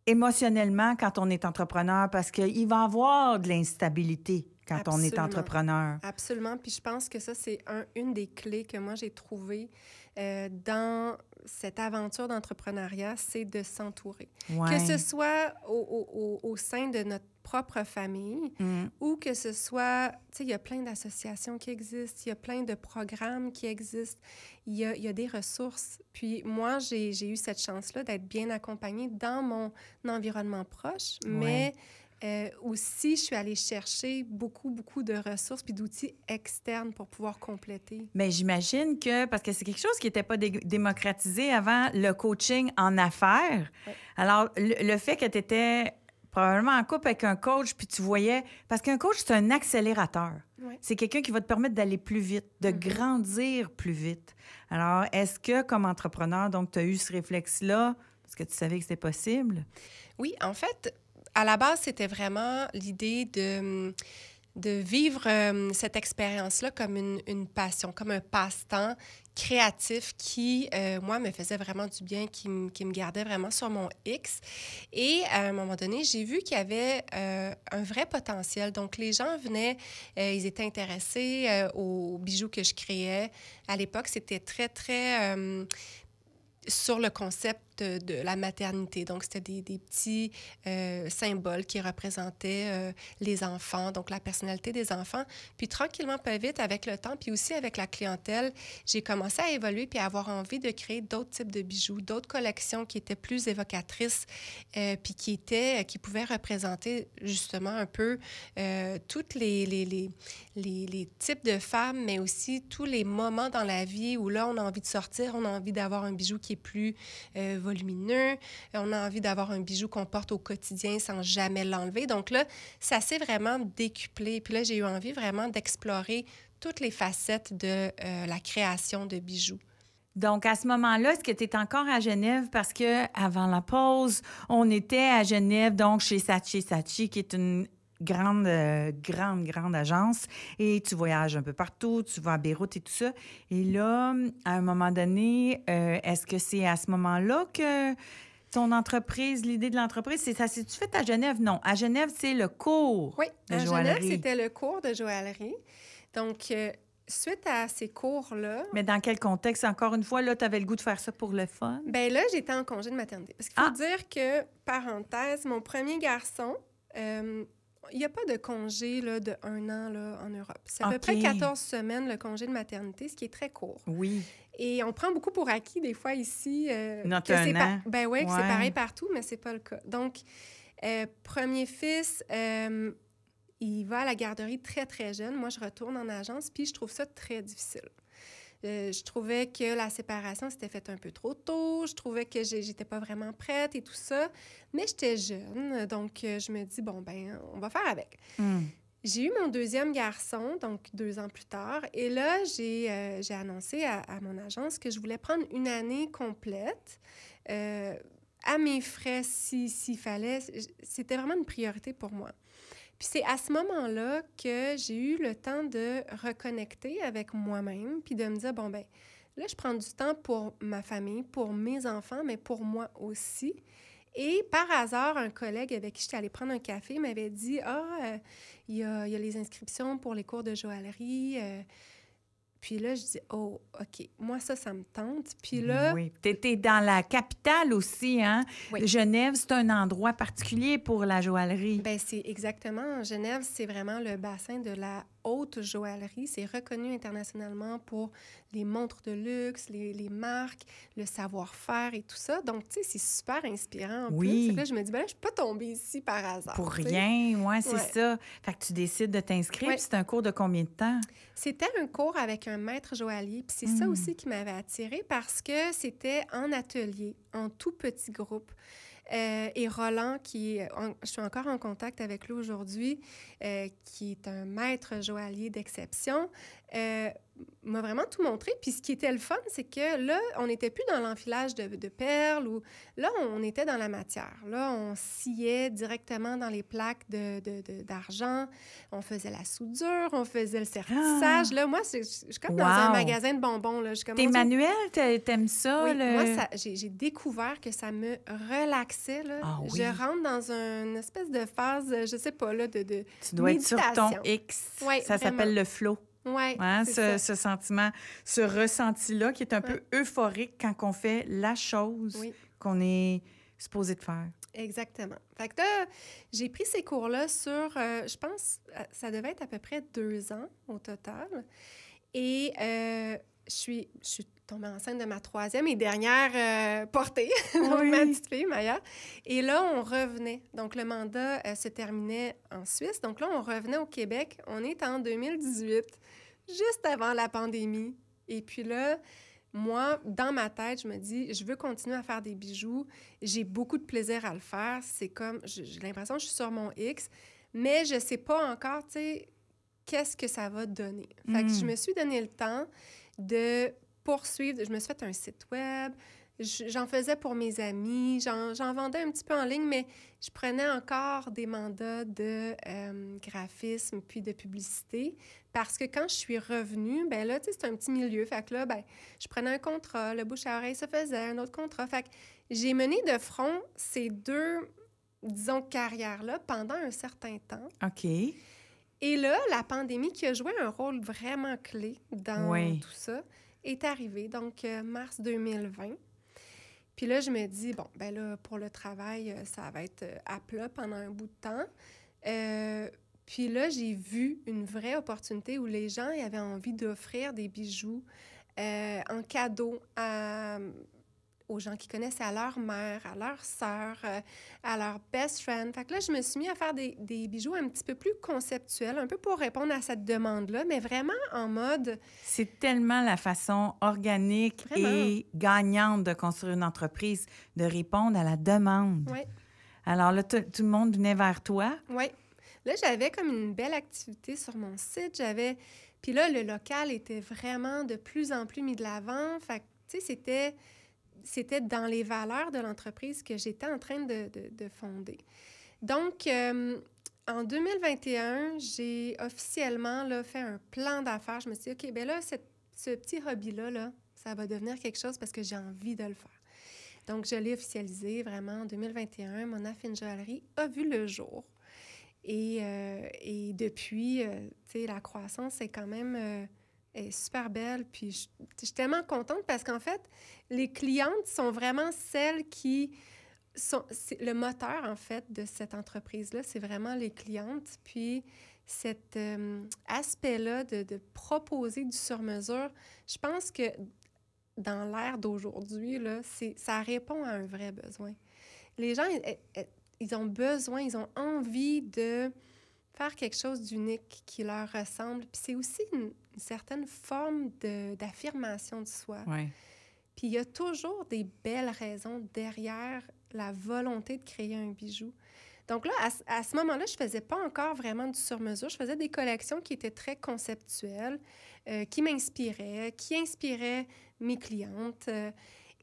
émotionnellement quand on est entrepreneur parce qu'il va y avoir de l'instabilité quand Absolument. on est entrepreneur. Absolument. Puis je pense que ça, c'est une des clés que moi, j'ai trouvées dans cette aventure d'entrepreneuriat, c'est de s'entourer. Ouais. Que ce soit au sein de notre propre famille ou que ce soit, tu sais, il y a plein d'associations qui existent, il y a plein de programmes qui existent, il y a des ressources. Puis moi, j'ai eu cette chance-là d'être bien accompagnée dans mon environnement proche, mais aussi, je suis allée chercher beaucoup de ressources puis d'outils externes pour pouvoir compléter. Mais j'imagine que, parce que c'est quelque chose qui n'était pas démocratisé avant, le coaching en affaires. Ouais. Alors, le fait que tu étais probablement en couple avec un coach, puis tu voyais... Parce qu'un coach, c'est un accélérateur. Ouais. C'est quelqu'un qui va te permettre d'aller plus vite, de grandir plus vite. Alors, est-ce que, comme entrepreneur, donc, tu as eu ce réflexe-là parce que tu savais que c'était possible? Oui, en fait... À la base, c'était vraiment l'idée de vivre cette expérience-là comme une passion, comme un passe-temps créatif qui, moi, me faisait vraiment du bien, qui me gardait vraiment sur mon X. Et à un moment donné, j'ai vu qu'il y avait un vrai potentiel. Donc, les gens venaient, ils étaient intéressés aux bijoux que je créais. À l'époque, c'était très, très... sur le concept de la maternité. Donc, c'était des petits symboles qui représentaient les enfants, donc la personnalité des enfants. Puis, tranquillement, pas vite, avec le temps, puis aussi avec la clientèle, j'ai commencé à évoluer puis à avoir envie de créer d'autres types de bijoux, d'autres collections qui étaient plus évocatrices, puis qui pouvaient représenter justement un peu toutes les types de femmes, mais aussi tous les moments dans la vie où là, on a envie de sortir, on a envie d'avoir un bijou qui est plus volumineux. On a envie d'avoir un bijou qu'on porte au quotidien sans jamais l'enlever. Donc là, ça s'est vraiment décuplé. Puis là, j'ai eu envie vraiment d'explorer toutes les facettes de la création de bijoux. Donc, à ce moment-là, est-ce que tu es encore à Genève? Parce que avant la pause, on était à Genève, donc chez Saatchi, qui est une grande agence. Et tu voyages un peu partout, tu vas à Beyrouth et tout ça. Et là, à un moment donné, est-ce que c'est à ce moment-là que ton entreprise, l'idée de l'entreprise, ça s'est-tu fait à Genève? Non. À Genève, c'est le cours de joaillerie. À Genève, c'était le cours de joaillerie. Donc, suite à ces cours-là... Mais dans quel contexte? Encore une fois, là, tu avais le goût de faire ça pour le fun? Bien là, j'étais en congé de maternité. Parce qu'il faut dire que, parenthèse, mon premier garçon... il n'y a pas de congé là, de 1 an là, en Europe. C'est à peu près 14 semaines, le congé de maternité, ce qui est très court. Oui. Et on prend beaucoup pour acquis, des fois, ici. Notre un an. Ben oui, que c'est pareil partout, mais c'est pas le cas. Donc, premier fils, il va à la garderie très, très jeune. Moi, je retourne en agence, puis je trouve ça très difficile. Je trouvais que la séparation s'était faite un peu trop tôt. Je trouvais que j'étais pas vraiment prête et tout ça. Mais j'étais jeune, donc je me dis, bon, ben on va faire avec. J'ai eu mon deuxième garçon, donc 2 ans plus tard. Et là, j'ai annoncé à mon agence que je voulais prendre une année complète à mes frais s'il fallait. C'était vraiment une priorité pour moi. Puis c'est à ce moment-là que j'ai eu le temps de reconnecter avec moi-même puis de me dire, bon, ben là, je prends du temps pour ma famille, pour mes enfants, mais pour moi aussi. Et par hasard, un collègue avec qui j'étais allée prendre un café m'avait dit, il y a les inscriptions pour les cours de joaillerie. Puis là, je dis, oh, OK, moi, ça me tente. Puis là... Oui, tu étais dans la capitale aussi, hein? Oui. Genève, c'est un endroit particulier pour la joaillerie. Bien, c'est exactement. Genève, c'est vraiment le bassin de la haute joaillerie. C'est reconnu internationalement pour les montres de luxe, les marques, le savoir-faire et tout ça. Donc, tu sais, c'est super inspirant en plus. Et là, je me dis, ben là, je suis pas tombée ici par hasard. Pour rien, oui, c'est ça. Fait que tu décides de t'inscrire, puis c'est un cours de combien de temps? C'était un cours avec un maître joaillier, puis c'est ça aussi qui m'avait attirée parce que c'était en atelier, en tout petit groupe. Et Roland, je suis encore en contact avec lui aujourd'hui, qui est un maître joaillier d'exception, m'a vraiment tout montré. Puis ce qui était le fun, c'est que là, on n'était plus dans l'enfilage de perles. Là, on était dans la matière. Là, on sciait directement dans les plaques d'argent. On faisait la soudure, on faisait le sertissage. Là, moi, je suis comme dans un magasin de bonbons. Là. T'es manuel? T'aimes ça? Oui, moi, j'ai découvert que ça me relaxait. Là. Ah, oui. Je rentre dans une espèce de phase, je sais pas, là, de Tu dois méditation. être sur ton X. Oui, ça s'appelle le flow. Oui, ce sentiment, ce ressenti-là qui est un peu euphorique quand on fait la chose qu'on est supposé de faire. Exactement. Fait que là, j'ai pris ces cours-là sur, je pense, ça devait être à peu près 2 ans au total. Et je suis tombée enceinte de ma 3e et dernière portée, donc ma petite fille, Maya. Et là, on revenait. Donc, le mandat se terminait en Suisse. Donc là, on revenait au Québec. On est en 2018, juste avant la pandémie. Et puis là, moi, dans ma tête, je me dis, je veux continuer à faire des bijoux. J'ai beaucoup de plaisir à le faire. C'est comme, j'ai l'impression que je suis sur mon X, mais je ne sais pas encore, tu sais, qu'est-ce que ça va donner. Fait que je me suis donné le temps de poursuivre. Je me suis fait un site web. J'en faisais pour mes amis. J'en vendais un petit peu en ligne, mais je prenais encore des mandats de graphisme puis de publicité parce que quand je suis revenue, ben là, tu sais, c'est un petit milieu. Fait que là, ben, je prenais un contrat, le bouche à oreille se faisait, un autre contrat. Fait que j'ai mené de front ces 2, disons, carrières-là pendant un certain temps. OK. Et là, la pandémie qui a joué un rôle vraiment clé dans tout ça est arrivée, donc mars 2020. Puis là, je me dis, bon, ben là, pour le travail, ça va être à plat pendant un bout de temps. Puis là, j'ai vu une vraie opportunité où les gens avaient envie d'offrir des bijoux en cadeau aux gens qui connaissent, à leur mère, à leur sœur, à leur best friend. Fait que là, je me suis mis à faire des bijoux un petit peu plus conceptuels, un peu pour répondre à cette demande-là, mais vraiment en mode... C'est tellement la façon organique et gagnante de construire une entreprise, de répondre à la demande. Oui. Alors là, tout le monde venait vers toi. Oui. Là, j'avais comme une belle activité sur mon site. Puis là, le local était vraiment de plus en plus mis de l'avant. Fait que, tu sais, c'était dans les valeurs de l'entreprise que j'étais en train de fonder. Donc, en 2021, j'ai officiellement là, fait un plan d'affaires. Je me suis dit, OK, bien là, ce petit hobby-là, là, ça va devenir quelque chose parce que j'ai envie de le faire. Donc, je l'ai officialisé vraiment en 2021. Mona Fine Joaillerie a vu le jour. Et depuis, tu sais, la croissance est quand même... est super belle, puis je suis tellement contente parce qu'en fait, les clientes sont vraiment celles qui sont... Le moteur, en fait, de cette entreprise-là, c'est vraiment les clientes. Puis cet aspect-là de proposer du sur-mesure, je pense que dans l'ère d'aujourd'hui, là, ça répond à un vrai besoin. Les gens, ils ont besoin, ils ont envie de faire quelque chose d'unique qui leur ressemble. Puis c'est aussi une certaine forme d'affirmation de soi. Ouais. Puis il y a toujours des belles raisons derrière la volonté de créer un bijou. Donc là, à ce moment-là, je ne faisais pas encore vraiment du sur-mesure. Je faisais des collections qui étaient très conceptuelles, qui m'inspiraient, qui inspiraient mes clientes.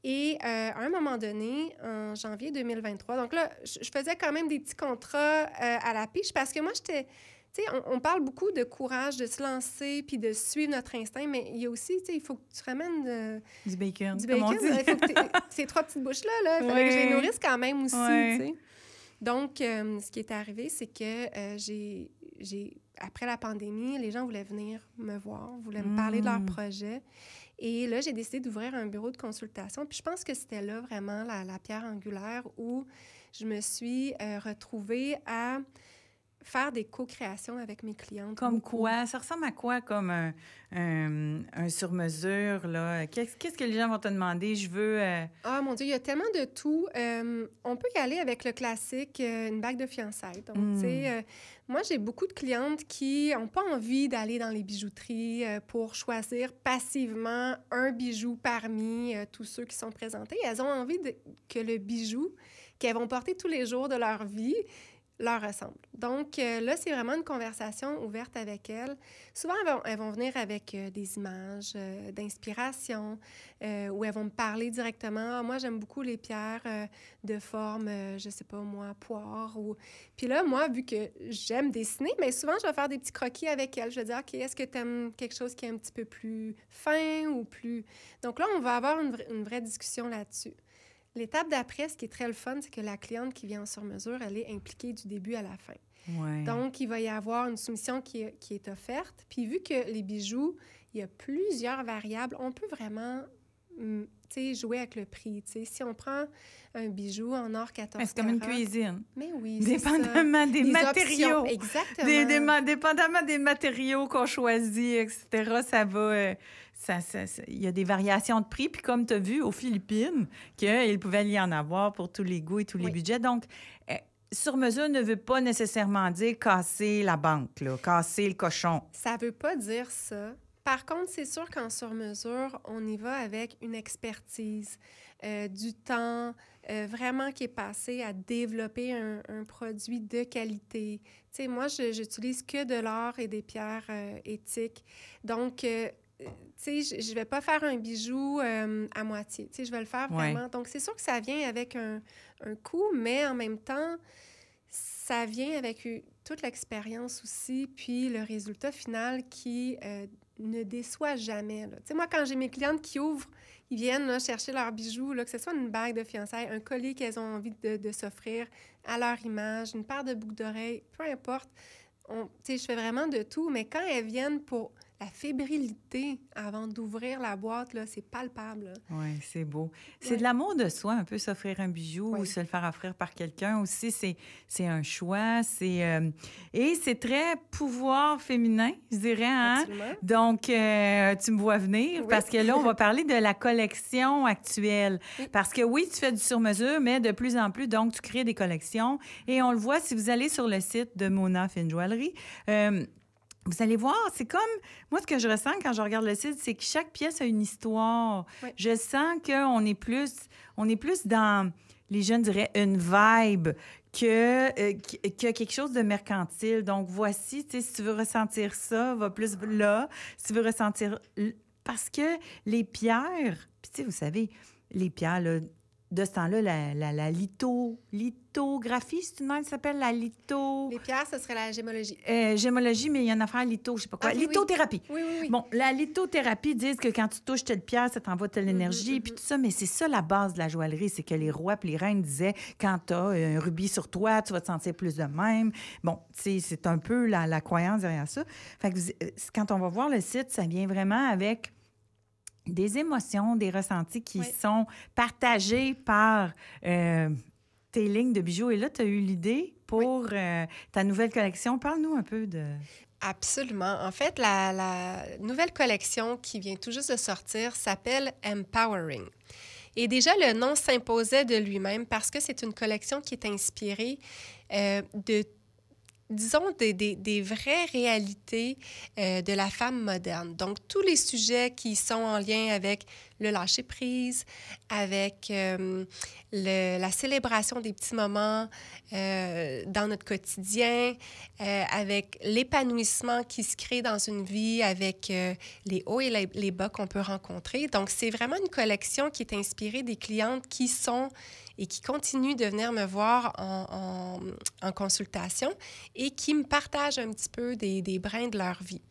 Et à un moment donné, en janvier 2023, donc là, je faisais quand même des petits contrats à la piche parce que moi, j'étais... Tu sais, on parle beaucoup de courage, de se lancer puis de suivre notre instinct, mais il y a aussi, tu sais, il faut que tu ramènes... Du bacon, du comme on bacon. dit. Il faut que ces 3 petites bouches-là, il fallait que je les nourrisse quand même aussi, tu sais. Donc, ce qui est arrivé, c'est que après la pandémie, les gens voulaient venir me voir, voulaient me parler de leur projet. Et là, j'ai décidé d'ouvrir un bureau de consultation. Puis je pense que c'était là vraiment la pierre angulaire où je me suis retrouvée à faire des co-créations avec mes clientes. Comme beaucoup. quoi? Ça ressemble à quoi comme un sur-mesure, là? Qu'est-ce que les gens vont te demander? Je veux... Ah, mon Dieu, il y a tellement de tout. On peut y aller avec le classique, une bague de fiançailles. Donc, tu sais, moi, j'ai beaucoup de clientes qui n'ont pas envie d'aller dans les bijouteries pour choisir passivement un bijou parmi tous ceux qui sont présentés. Elles ont envie que le bijou qu'elles vont porter tous les jours de leur vie leur ressemble. Donc, là, c'est vraiment une conversation ouverte avec elles. Souvent, elles vont venir avec des images d'inspiration où elles vont me parler directement. Ah, moi, j'aime beaucoup les pierres de forme, je sais pas moi, poire. Puis là, moi, vu que j'aime dessiner, mais souvent, je vais faire des petits croquis avec elles. Je vais dire, OK, est-ce que tu aimes quelque chose qui est un petit peu plus fin ou plus... Donc là, on va avoir une vraie discussion là-dessus. L'étape d'après, ce qui est très le fun, c'est que la cliente qui vient en sur-mesure, elle est impliquée du début à la fin. Ouais. Donc, il va y avoir une soumission qui est offerte. Puis, vu que les bijoux, il y a plusieurs variables, on peut vraiment jouer avec le prix. T'sais. Si on prend un bijou en or 14 c'est comme une cuisine. Mais oui, dépendamment des matériaux. Options, exactement. Dépendamment des matériaux qu'on choisit, etc., ça va... il y a des variations de prix. Puis comme tu as vu aux Philippines, qu'il pouvait y en avoir pour tous les goûts et tous les budgets. Donc, sur-mesure ne veut pas nécessairement dire casser la banque, là, casser le cochon. Ça veut pas dire ça. Par contre, c'est sûr qu'en sur-mesure, on y va avec une expertise, du temps vraiment qui est passé à développer un produit de qualité. Tu sais, moi, j'utilise que de l'or et des pierres éthiques. Donc, tu sais, je vais pas faire un bijou à moitié. Tu sais, je vais le faire vraiment. Ouais. Donc, c'est sûr que ça vient avec un coût, mais en même temps, ça vient avec toute l'expérience aussi, puis le résultat final qui ne déçoit jamais. Tu sais, moi, quand j'ai mes clientes qui ouvrent, ils viennent là, chercher leurs bijoux, là, que ce soit une bague de fiançailles, un collier qu'elles ont envie de s'offrir à leur image, une paire de boucles d'oreilles, peu importe. Tu sais, je fais vraiment de tout, mais quand elles viennent pour la fébrilité avant d'ouvrir la boîte, là, c'est palpable. Oui, c'est beau. C'est de l'amour de soi, un peu s'offrir un bijou ou se le faire offrir par quelqu'un aussi. C'est un choix. Et c'est très pouvoir féminin, je dirais. Hein? Absolument. Donc, tu me vois venir parce que là, on va parler de la collection actuelle. Oui. Parce que oui, tu fais du sur-mesure, mais de plus en plus, donc, tu crées des collections. Et on le voit si vous allez sur le site de Mona Fine Joaillerie. Vous allez voir, c'est comme... Moi, ce que je ressens quand je regarde le site, c'est que chaque pièce a une histoire. Oui. Je sens qu'on est plus dans, les jeunes diraient, une vibe que quelque chose de mercantile. Donc, voici, tu sais, si tu veux ressentir ça, va plus là. Si tu veux ressentir... Parce que les pierres... Puis, tu sais, vous savez, les pierres, là, de ce temps-là, la lithographie, c'est une même qui s'appelle la litho... Les pierres, ce serait la gémologie. Gémologie, mais il y a une affaire litho, je sais pas quoi. Lithothérapie. Oui. Bon, la lithothérapie dit que quand tu touches telle pierre, ça t'envoie telle énergie, puis tout ça, mais c'est ça la base de la joaillerie, c'est que les rois et les reines disaient, quand tu as un rubis sur toi, tu vas te sentir plus de même. Bon, tu sais, c'est un peu la croyance derrière ça. Fait que quand on va voir le site, ça vient vraiment avec... des émotions, des ressentis qui sont partagés par tes lignes de bijoux. Et là, tu as eu l'idée pour ta nouvelle collection. Parle-nous un peu de... Absolument. En fait, la nouvelle collection qui vient tout juste de sortir s'appelle Empowering. Et déjà, le nom s'imposait de lui-même parce que c'est une collection qui est inspirée disons, des vraies réalités de la femme moderne. Donc, tous les sujets qui sont en lien avec le lâcher-prise, avec la célébration des petits moments dans notre quotidien, avec l'épanouissement qui se crée dans une vie, avec les hauts et les bas qu'on peut rencontrer. Donc, c'est vraiment une collection qui est inspirée des clientes qui sont et qui continuent de venir me voir en consultation et qui me partagent un petit peu des brins de leur vie.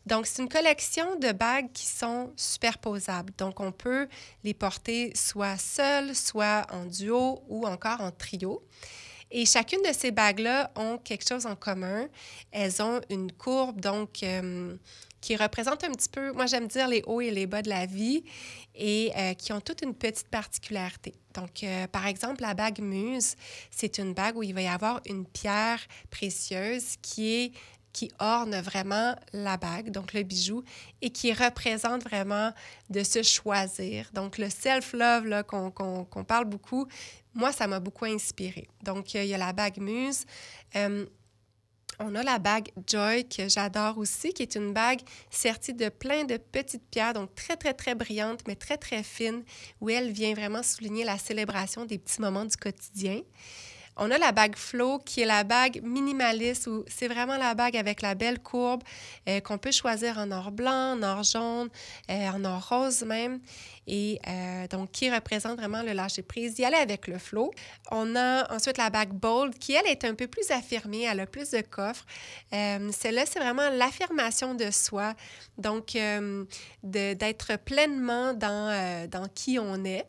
Donc, c'est une collection de bagues qui sont superposables. Donc, on peut les porter soit seules, soit en duo ou encore en trio. Et chacune de ces bagues-là ont quelque chose en commun. Elles ont une courbe, donc, qui représentent un petit peu, moi j'aime dire les hauts et les bas de la vie et qui ont toute une petite particularité. Donc, par exemple, la bague Muse, c'est une bague où il va y avoir une pierre précieuse qui orne vraiment la bague, donc le bijou, et qui représente vraiment de se choisir. Donc, le self-love là, qu'on parle beaucoup, moi, ça m'a beaucoup inspirée. Donc, il y a la bague Muse. On a la bague Joy, que j'adore aussi, qui est une bague sertie de plein de petites pierres, donc très, très, très brillantes, mais très, très fines, où elle vient vraiment souligner la célébration des petits moments du quotidien. On a la bague Flow, qui est la bague minimaliste, où c'est vraiment la bague avec la belle courbe qu'on peut choisir en or blanc, en or jaune, en or rose même, et donc qui représente vraiment le lâcher-prise. Y aller avec le Flow. On a ensuite la bague Bold, qui, elle, est un peu plus affirmée, elle a plus de coffre. Celle-là, c'est vraiment l'affirmation de soi, donc d'être pleinement dans qui on est.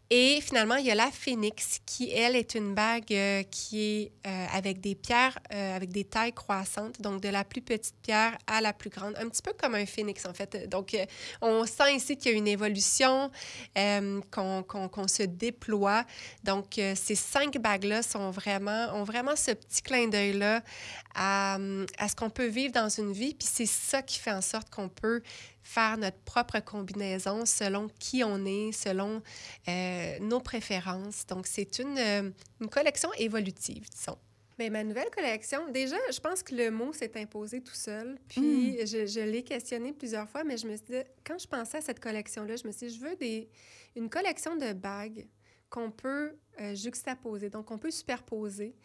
Et finalement, il y a la Phoenix qui, elle, est une bague qui est avec des pierres, avec des tailles croissantes, donc de la plus petite pierre à la plus grande, un petit peu comme un phénix, en fait. Donc, on sent ici qu'il y a une évolution, qu'on se déploie. Donc, ces 5 bagues-là ont vraiment ce petit clin d'œil-là à ce qu'on peut vivre dans une vie. Puis c'est ça qui fait en sorte qu'on peut faire notre propre combinaison selon qui on est, selon nos préférences. Donc, c'est une collection évolutive, disons. Bien, ma nouvelle collection, déjà, je pense que le mot s'est imposé tout seul. Puis, je l'ai questionné plusieurs fois, mais je me suis dit, quand je pensais à cette collection-là, je me suis dit, je veux une collection de bagues qu'on peut juxtaposer, donc on peut superposer,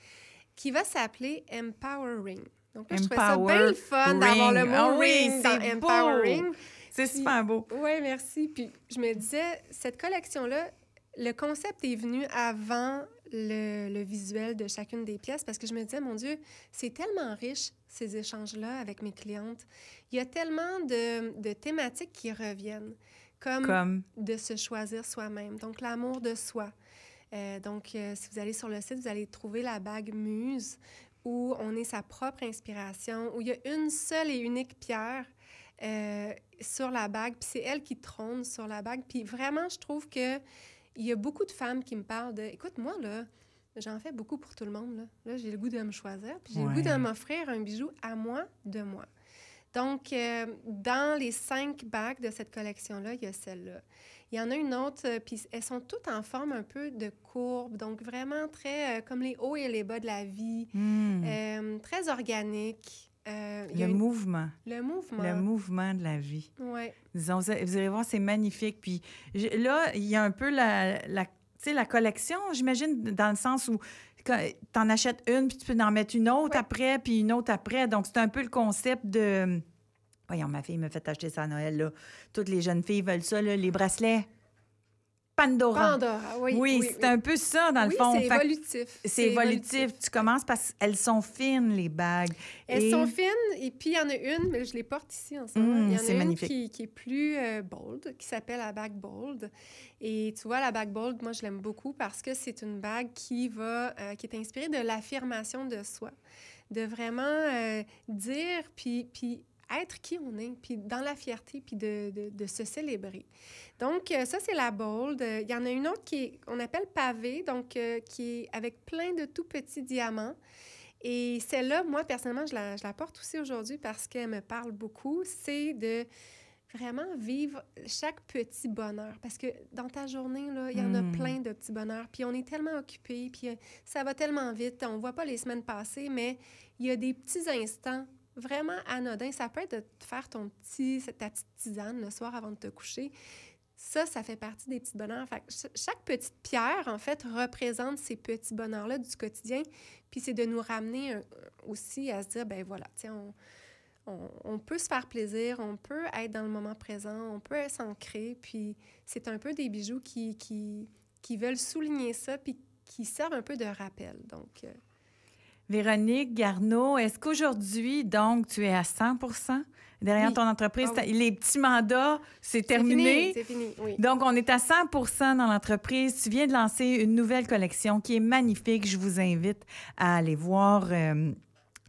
qui va s'appeler Empowering. Donc là, je trouvais ça bien le fun d'avoir le mot ring dans Empowering. C'est super beau. Oui, merci. Puis je me disais, cette collection-là, le concept est venu avant le visuel de chacune des pièces parce que je me disais, mon Dieu, c'est tellement riche, ces échanges-là avec mes clientes. Il y a tellement de thématiques qui reviennent, comme de se choisir soi-même, donc l'amour de soi. Si vous allez sur le site, vous allez trouver la bague Muse, où on est sa propre inspiration, où il y a une seule et unique pierre sur la bague, puis c'est elle qui trône sur la bague. Puis vraiment, je trouve qu'il y a beaucoup de femmes qui me parlent de « Écoute, moi, là, j'en fais beaucoup pour tout le monde. Là, j'ai le goût de me choisir, puis j'ai le goût de m'offrir un bijou à moi, de moi. » Donc, dans les 5 bagues de cette collection-là, il y a celle-là. Il y en a une autre, puis elles sont toutes en forme un peu de courbe, donc vraiment très comme les hauts et les bas de la vie, très organique. Le mouvement. Le mouvement. Le mouvement de la vie. Oui. Disons, vous allez voir, c'est magnifique. Puis là, il y a un peu la collection, j'imagine, dans le sens où tu en achètes une, puis tu peux en mettre une autre après, puis une autre après. Donc, c'est un peu le concept de... Voyons, ma fille m'a fait acheter ça à Noël, là. Toutes les jeunes filles veulent ça, là, les bracelets. Pandora, oui. Oui, c'est un peu ça, dans le fond. C'est évolutif. C'est évolutif. Tu commences parce qu'elles sont fines, les bagues. Elles sont fines, et puis il y en a une, mais je les porte ici en ce moment. Il y en a une qui est plus bold, qui s'appelle la bague Bold. Et tu vois, la bague Bold, moi, je l'aime beaucoup parce que c'est une bague qui est inspirée de l'affirmation de soi. De vraiment dire, puis être qui on est, puis dans la fierté, puis de se célébrer. Donc, ça, c'est la Bold. Il y en a une autre qu'on appelle pavé, donc qui est avec plein de tout petits diamants. Et celle-là, moi, personnellement, je la porte aussi aujourd'hui parce qu'elle me parle beaucoup. C'est de vraiment vivre chaque petit bonheur. Parce que dans ta journée, là, il y en a plein de petits bonheurs. Puis on est tellement occupés, puis ça va tellement vite. On ne voit pas les semaines passer, mais il y a des petits instants vraiment anodin. Ça peut être de te faire ta petite tisane le soir avant de te coucher. Ça fait partie des petits bonheurs. Fait que chaque petite pierre, en fait, représente ces petits bonheurs-là du quotidien. Puis c'est de nous ramener aussi à se dire, ben voilà, tiens, on peut se faire plaisir, on peut être dans le moment présent, on peut s'ancrer. Puis c'est un peu des bijoux qui veulent souligner ça puis qui servent un peu de rappel. Donc... Véronique Garneau, est-ce qu'aujourd'hui, donc, tu es à 100 derrière ton entreprise? Oui. Les petits mandats, c'est terminé? C'est fini, oui. Donc, on est à 100 dans l'entreprise. Tu viens de lancer une nouvelle collection qui est magnifique. Je vous invite à aller voir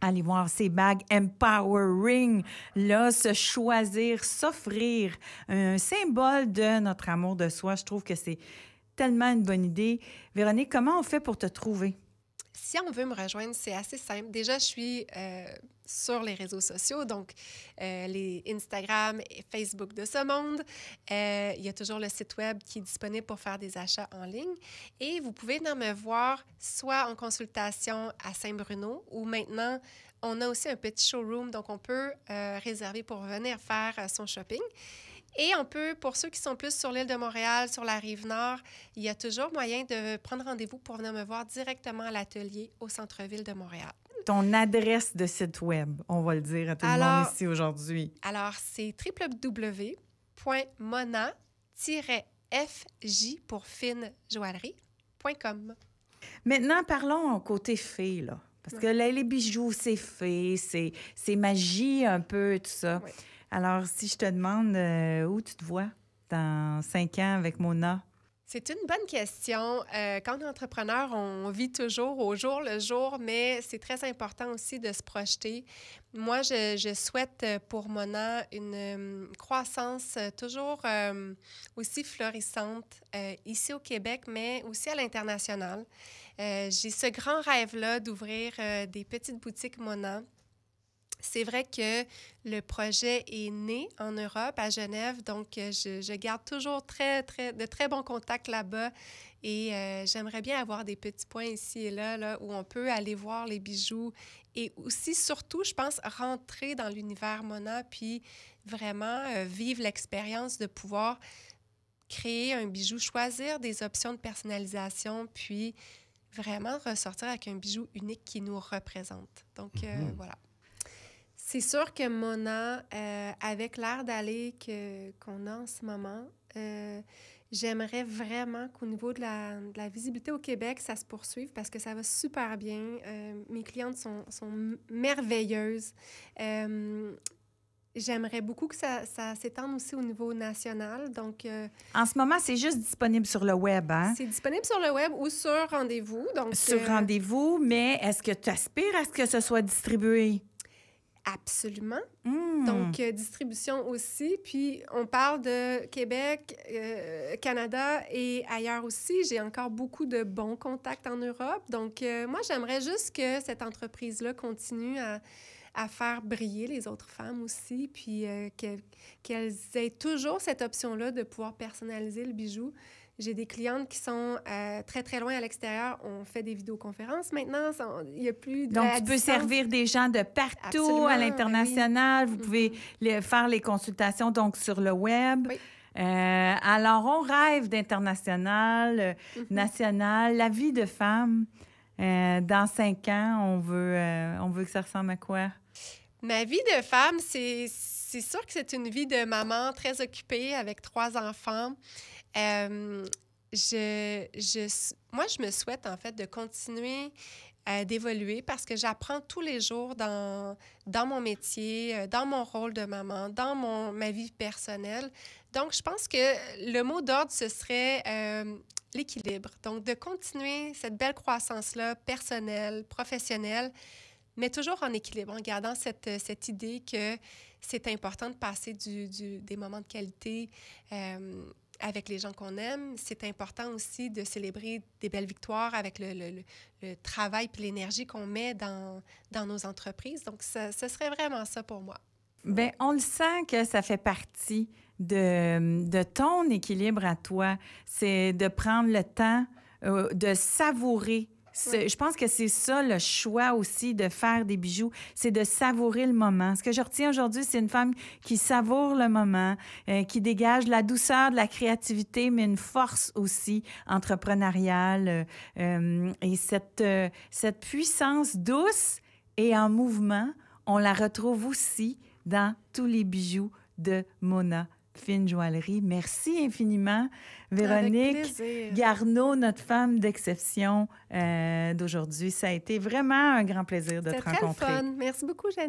Allez voir ces bagues Empowering, là, se choisir, s'offrir, un symbole de notre amour de soi. Je trouve que c'est tellement une bonne idée. Véronique, comment on fait pour te trouver? Si on veut me rejoindre, c'est assez simple. Déjà, je suis sur les réseaux sociaux, donc les Instagram et Facebook de ce monde. Il y a toujours le site web qui est disponible pour faire des achats en ligne. Et vous pouvez venir me voir soit en consultation à Saint-Bruno ou maintenant, on a aussi un petit showroom, donc on peut réserver pour venir faire son shopping. Et on peut, pour ceux qui sont plus sur l'île de Montréal, sur la Rive-Nord, il y a toujours moyen de prendre rendez-vous pour venir me voir directement à l'atelier au centre-ville de Montréal. Ton adresse de site web, on va le dire à tout le monde ici aujourd'hui. Alors, c'est www.mona-fj pour fine joaillerie.com. Maintenant, parlons au côté fée, là. Parce que là, les bijoux, c'est fée, c'est magie un peu, tout ça. Oui. Alors, si je te demande où tu te vois dans 5 ans avec Mona? C'est une bonne question. Quand on est entrepreneur, on vit toujours au jour le jour, mais c'est très important aussi de se projeter. Moi, je souhaite pour Mona une croissance toujours aussi florissante ici au Québec, mais aussi à l'international. J'ai ce grand rêve-là d'ouvrir des petites boutiques Mona. C'est vrai que le projet est né en Europe, à Genève, donc je garde toujours de très bons contacts là-bas et j'aimerais bien avoir des petits points ici et là où on peut aller voir les bijoux et aussi, surtout, je pense, rentrer dans l'univers Mona puis vraiment vivre l'expérience de pouvoir créer un bijou, choisir des options de personnalisation, puis vraiment ressortir avec un bijou unique qui nous représente. Donc, voilà. C'est sûr que Mona, avec l'air d'aller qu'on a en ce moment, j'aimerais vraiment qu'au niveau de la visibilité au Québec, ça se poursuive parce que ça va super bien. Mes clientes sont merveilleuses. J'aimerais beaucoup que ça s'étende aussi au niveau national. Donc, en ce moment, c'est juste disponible sur le web, hein? C'est disponible sur le web ou sur rendez-vous. Donc, sur rendez-vous, mais est-ce que tu aspires à ce que ce soit distribué? Absolument. Donc, distribution aussi. Puis, on parle de Québec, Canada et ailleurs aussi. J'ai encore beaucoup de bons contacts en Europe. Donc, moi, j'aimerais juste que cette entreprise-là continue à faire briller les autres femmes aussi, puis qu'elles aient toujours cette option-là de pouvoir personnaliser le bijou. J'ai des clientes qui sont très, très loin à l'extérieur. On fait des vidéoconférences maintenant. Il n'y a plus de Donc, tu peux servir des gens de partout. Absolument, à l'international. Oui. Vous pouvez faire les consultations donc sur le web. Oui. Alors, on rêve d'international, national. La vie de femme, dans 5 ans, on veut que ça ressemble à quoi? Ma vie de femme, c'est sûr que c'est une vie de maman très occupée avec 3 enfants. Moi, je me souhaite, en fait, de continuer d'évoluer parce que j'apprends tous les jours dans mon métier, dans mon rôle de maman, dans ma vie personnelle. Donc, je pense que le mot d'ordre, ce serait l'équilibre. Donc, de continuer cette belle croissance-là, personnelle, professionnelle, mais toujours en équilibre, en gardant cette idée que c'est important de passer des moments de qualité avec les gens qu'on aime. C'est important aussi de célébrer des belles victoires avec le travail et l'énergie qu'on met dans nos entreprises. Donc, ce serait vraiment ça pour moi. Bien, on le sent que ça fait partie de ton équilibre à toi. C'est de prendre le temps de savourer. Je pense que c'est ça le choix aussi de faire des bijoux, c'est de savourer le moment. Ce que je retiens aujourd'hui, c'est une femme qui savoure le moment, qui dégage la douceur de la créativité, mais une force aussi entrepreneuriale. Et cette puissance douce et en mouvement, on la retrouve aussi dans tous les bijoux de Mona Fine Joaillerie. Merci infiniment, Véronique Garneau, notre femme d'exception d'aujourd'hui. Ça a été vraiment un grand plaisir de te rencontrer. C'était très fun. Merci beaucoup, Jeannie.